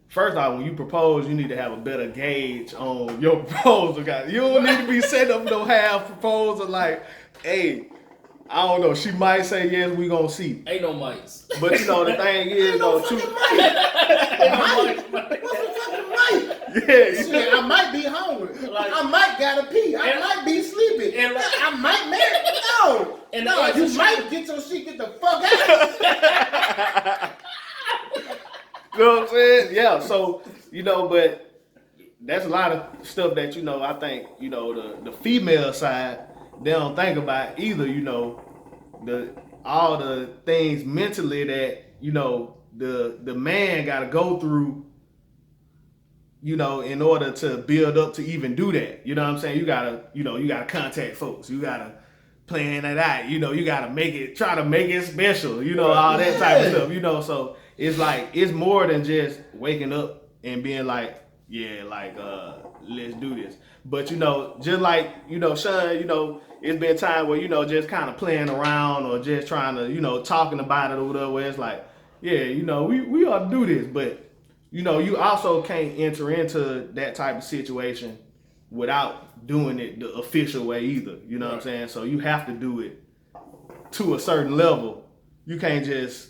first off, when you propose, you need to have a better gauge on your proposal, guys. You don't need to be setting up no half proposal like, hey, I don't know, she might say yes, we gonna see. Ain't no mites. But you know, the thing is, though, too. Mike? What's the fucking Mike? Yeah, Shit, I might be hungry. Like- I might gotta pee. I might be sleepy. And like- I might marry. No. And No, the you answer might get your shit get the fuck out. you know what I'm saying? Yeah, so, you know, but that's a lot of stuff that, you know, I think, you know, the female side, they don't think about either, you know, all the things mentally that, you know, the man gotta go through, you know, in order to build up to even do that. You know what I'm saying? You gotta contact folks. You gotta plan it out. You know, you gotta try to make it special, you know, all that type of stuff, you know. So it's like, it's more than just waking up and being like, yeah, like, let's do this. But, you know, just like, you know, Sean, you know, it's been time where, you know, just kind of playing around or just trying to, you know, talking about it or whatever, where it's like, yeah, you know, we ought to do this. But, you know, you also can't enter into that type of situation without doing it the official way either. You know what I'm saying? So you have to do it to a certain level. You can't just,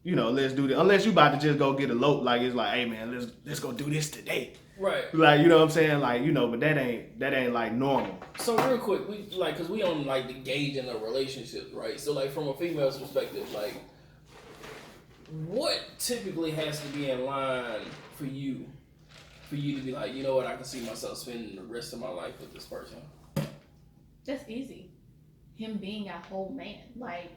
you know, let's do this. Unless you about to just go get eloped, like it's like, hey man, let's go do this today. Right. Like, you know what I'm saying? Like, you know, but that ain't like normal. So real quick, we like, cause we on like the gauge in a relationship, right? So like from a female's perspective, like what typically has to be in line for you to be like, you know what, I can see myself spending the rest of my life with this person? That's easy. Him being a whole man, like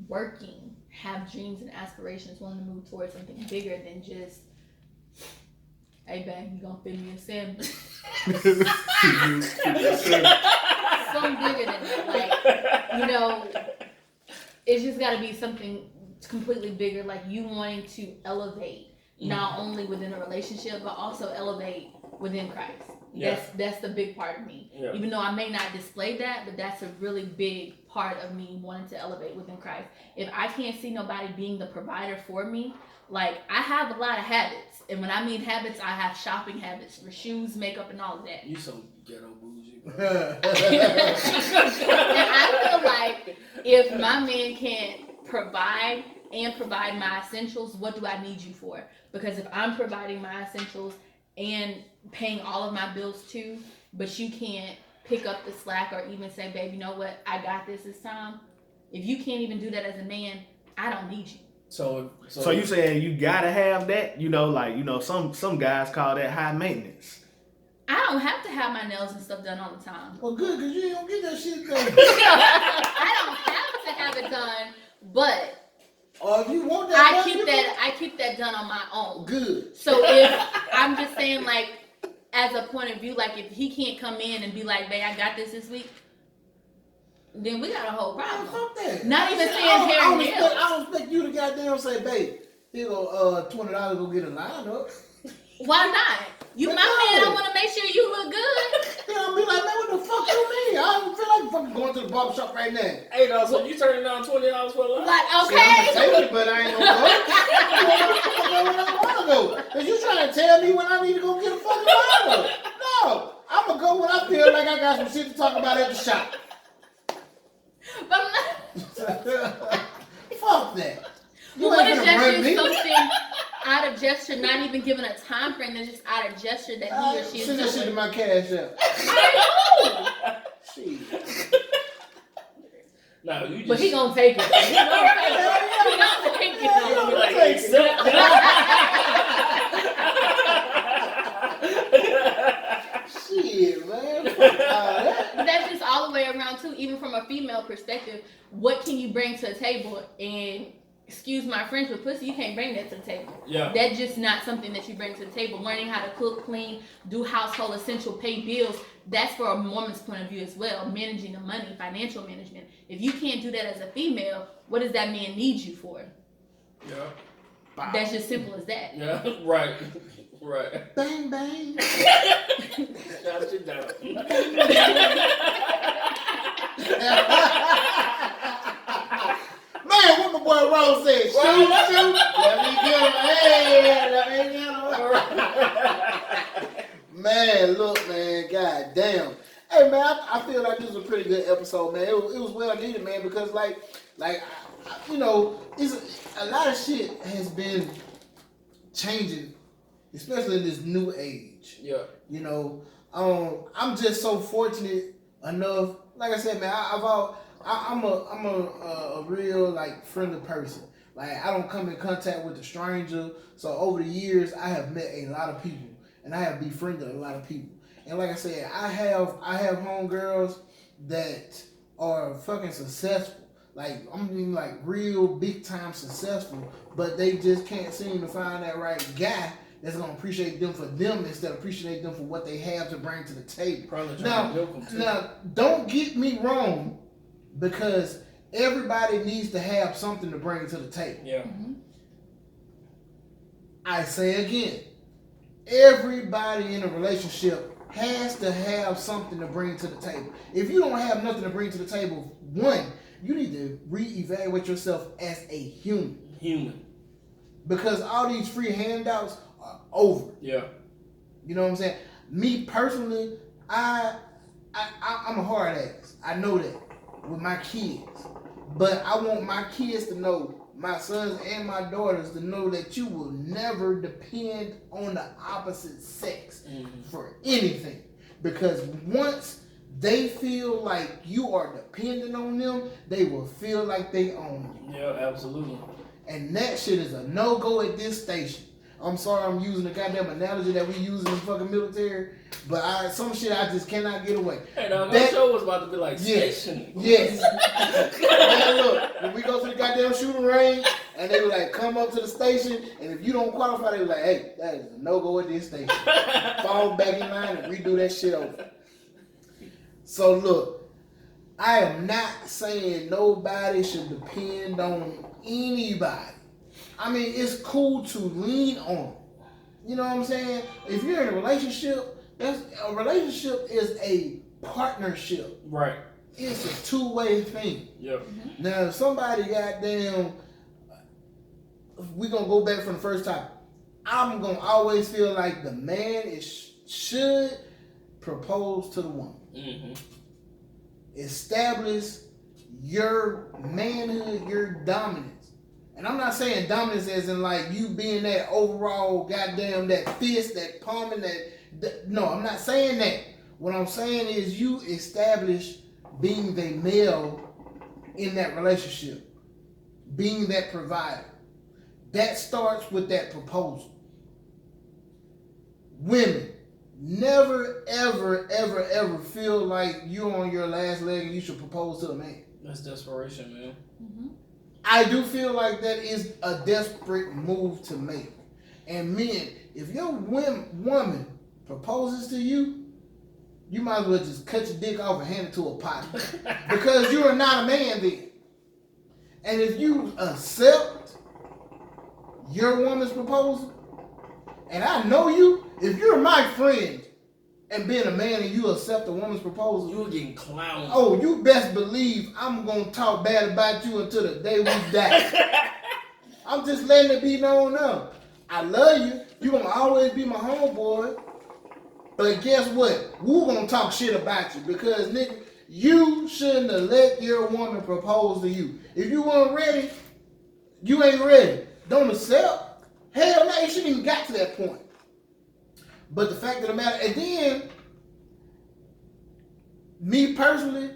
working, have dreams and aspirations, wanting to move towards something bigger than just, hey babe, you gonna feed me a sandwich? Something bigger than that. Like, you know, it's just gotta be something completely bigger, like you wanting to elevate not only within a relationship but also elevate within Christ. Yeah. That's the big part of me. Yeah. Even though I may not display that, but that's a really big part of me wanting to elevate within Christ. If I can't see nobody being the provider for me, like I have a lot of habits, and when I mean habits, I have shopping habits for shoes, makeup, and all of that. You so ghetto bougie, bro. And I feel like if my man can't provide my essentials, what do I need you for? Because if I'm providing my essentials and paying all of my bills too, but you can't pick up the slack or even say, babe, you know what, I got this time. If you can't even do that as a man, I don't need you. So you saying you gotta have that? You know, like, you know, some guys call that high maintenance. I don't have to have my nails and stuff done all the time. Well, good, because you don't get that shit done. I don't have to have it done, but Or if you want that done, I keep that done on my own. good. So if I'm just saying, like, as a point of view, like if he can't come in and be like, "Babe, I got this week," then we got a whole Man, problem. fuck that. Not even saying I hair don't and expect, nails. I don't expect you to goddamn say, babe, here go $20 go get a line up. Why not? You my man. I want to make sure you look good. You know, be like, man, what the fuck you mean? I don't feel like fucking going to the barber shop right now. Hey, no, so you turning down $20 for a line? Like, See, okay. I'm gonna take it, but I ain't gonna go. I'm gonna go when I wanna go. Cause you trying to tell me when I need to go get a fucking barber. No, I'm gonna go when I feel like I got some shit to talk about at the shop. But I'm not. Fuck that. You What ain't is gonna run just me. something out of gesture, not even given a time frame, that's just out of gesture that he or she is Send that shit to doing? my cash app. I Shit. No, you know. just. But he gonna take it. He gonna take it. He gonna take Yeah, it. Be like, Take it. accept Shit, man. Fuck all that. But that's just all the way around too. Even from a female perspective, what can you bring to the table? And excuse my French, but pussy, you can't bring that to the table. Yeah. That's just not something that you bring to the table. Learning how to cook, clean, do household essential, pay bills. That's for a woman's point of view as well. Managing the money, financial management. If you can't do that as a female, what does that man need you for? Yeah. That's just simple as that. Yeah. Right. Right. Bang, bang. Shout you down. Man, what my boy Rose said, shoot, shoot, let me get him, hey, let me get him. Man, look, man, god damn. Hey, man, I feel like this was a pretty good episode, man. It was well needed, man, because, you know, a lot of shit has been changing, especially in this new age. Yeah. You know, I'm just so fortunate enough. Like I said, man, I'm a real like friendly person. Like I don't come in contact with a stranger. So over the years, I have met a lot of people, and I have befriended a lot of people. And like I said, I have homegirls that are fucking successful. Like I mean, like real big time successful, but they just can't seem to find that right guy that's gonna appreciate them for them instead of appreciate them for what they have to bring to the table. Probably trying to milk them too. Now, don't get me wrong, because everybody needs to have something to bring to the table. Yeah. I say again, everybody in a relationship has to have something to bring to the table. If you don't have nothing to bring to the table, one, you need to reevaluate yourself as a human. Human. Because all these free handouts are over. Yeah. You know what I'm saying? Me personally, I'm a hard ass. I know that with my kids. But I want my kids to know, my sons and my daughters to know that you will never depend on the opposite sex for anything. Because once they feel like you are dependent on them, they will feel like they own you. Yeah, absolutely. And that shit is a no-go at this station. I'm sorry I'm using the goddamn analogy that we use in the fucking military, but some shit I just cannot get away. Hey, dog, that show was about to be like Yes. station. Yes. Man, look, when we go to the goddamn shooting range, and they were like, come up to the station, and if you don't qualify, they were like, hey, that is a no-go at this station. Fall back in line and redo that shit over. So look, I am not saying nobody should depend on anybody. I mean, it's cool to lean on. You know what I'm saying? If you're in a relationship, a relationship is a partnership. Right. It's a two-way thing. Yep. Now, if somebody goddamn, we're going to go back from the first topic. I'm going to always feel like the man should propose to the woman. Mm-hmm. Establish your manhood, your dominance. And I'm not saying dominance as in like you being that overall goddamn, that fist, that palming, that no, I'm not saying that. What I'm saying is you establish being the male in that relationship, being that provider. That starts with that proposal. Women, never, ever, ever, ever feel like you're on your last leg and you should propose to a man. That's desperation, man. Mm-hmm. I do feel like that is a desperate move to make. And men, if your woman proposes to you, you might as well just cut your dick off and hand it to a pot. Because you are not a man then. And if you accept your woman's proposal, and I know you, if you're my friend and being a man and you accept a woman's proposal, You were getting clowned. oh, you best believe I'm gonna talk bad about you until the day we die. I'm just letting it be known now. I love you. You gonna always be my homeboy. But guess what? We're gonna talk shit about you because nigga, you shouldn't have let your woman propose to you. If you weren't ready, you ain't ready. Don't accept. Hell no, you shouldn't even got to that point. But the fact of the matter, and then me personally,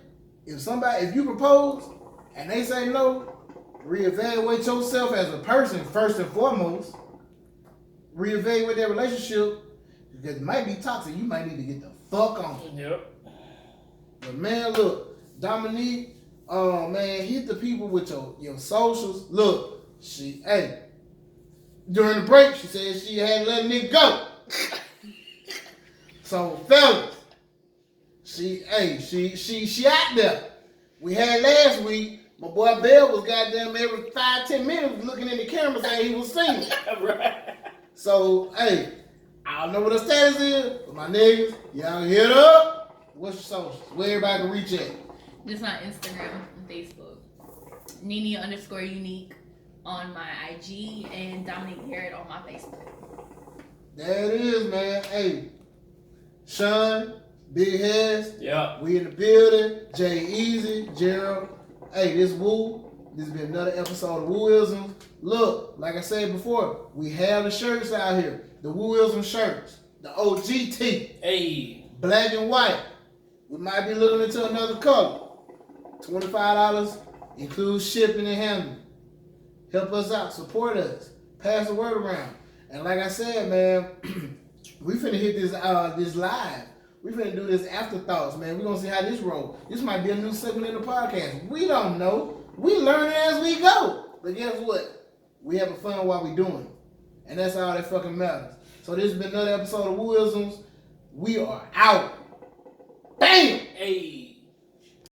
if you propose and they say no, reevaluate yourself as a person first and foremost. Reevaluate that relationship because it might be toxic. You might need to get the fuck on. Yep. But man, look, Dominique, man, hit the people with your socials. Look, during the break, she said she had let nigga go. So, fellas, she out there. We had last week, my boy Bell was goddamn every 5-10 minutes looking in the camera saying he was single. Right. So, hey, I don't know what the status is, but my niggas, y'all hit up. What's your socials? Where everybody can reach at? Just on Instagram and Facebook. Nini_unique on my IG and Dominique Garrett on my Facebook. There it is, man. Hey, Sean, Big Heads, Yeah. we in the building. Jay Easy, Gerald. Hey, this Woo. This has been another episode of Wooisms. Look, like I said before, we have the shirts out here. The Wooism shirts. The OGT. Hey. Black and white. We might be looking into another color. $25 includes shipping and handling. Help us out. Support us. Pass the word around. And like I said, man, we finna hit this live. We finna do this afterthoughts, man. We gonna see how this rolls. This might be a new segment in the podcast. We don't know. We learn it as we go. But guess what? We having fun while we doing it. And that's all that fucking matters. So this has been another episode of Wooisms. We are out. Bam! Hey.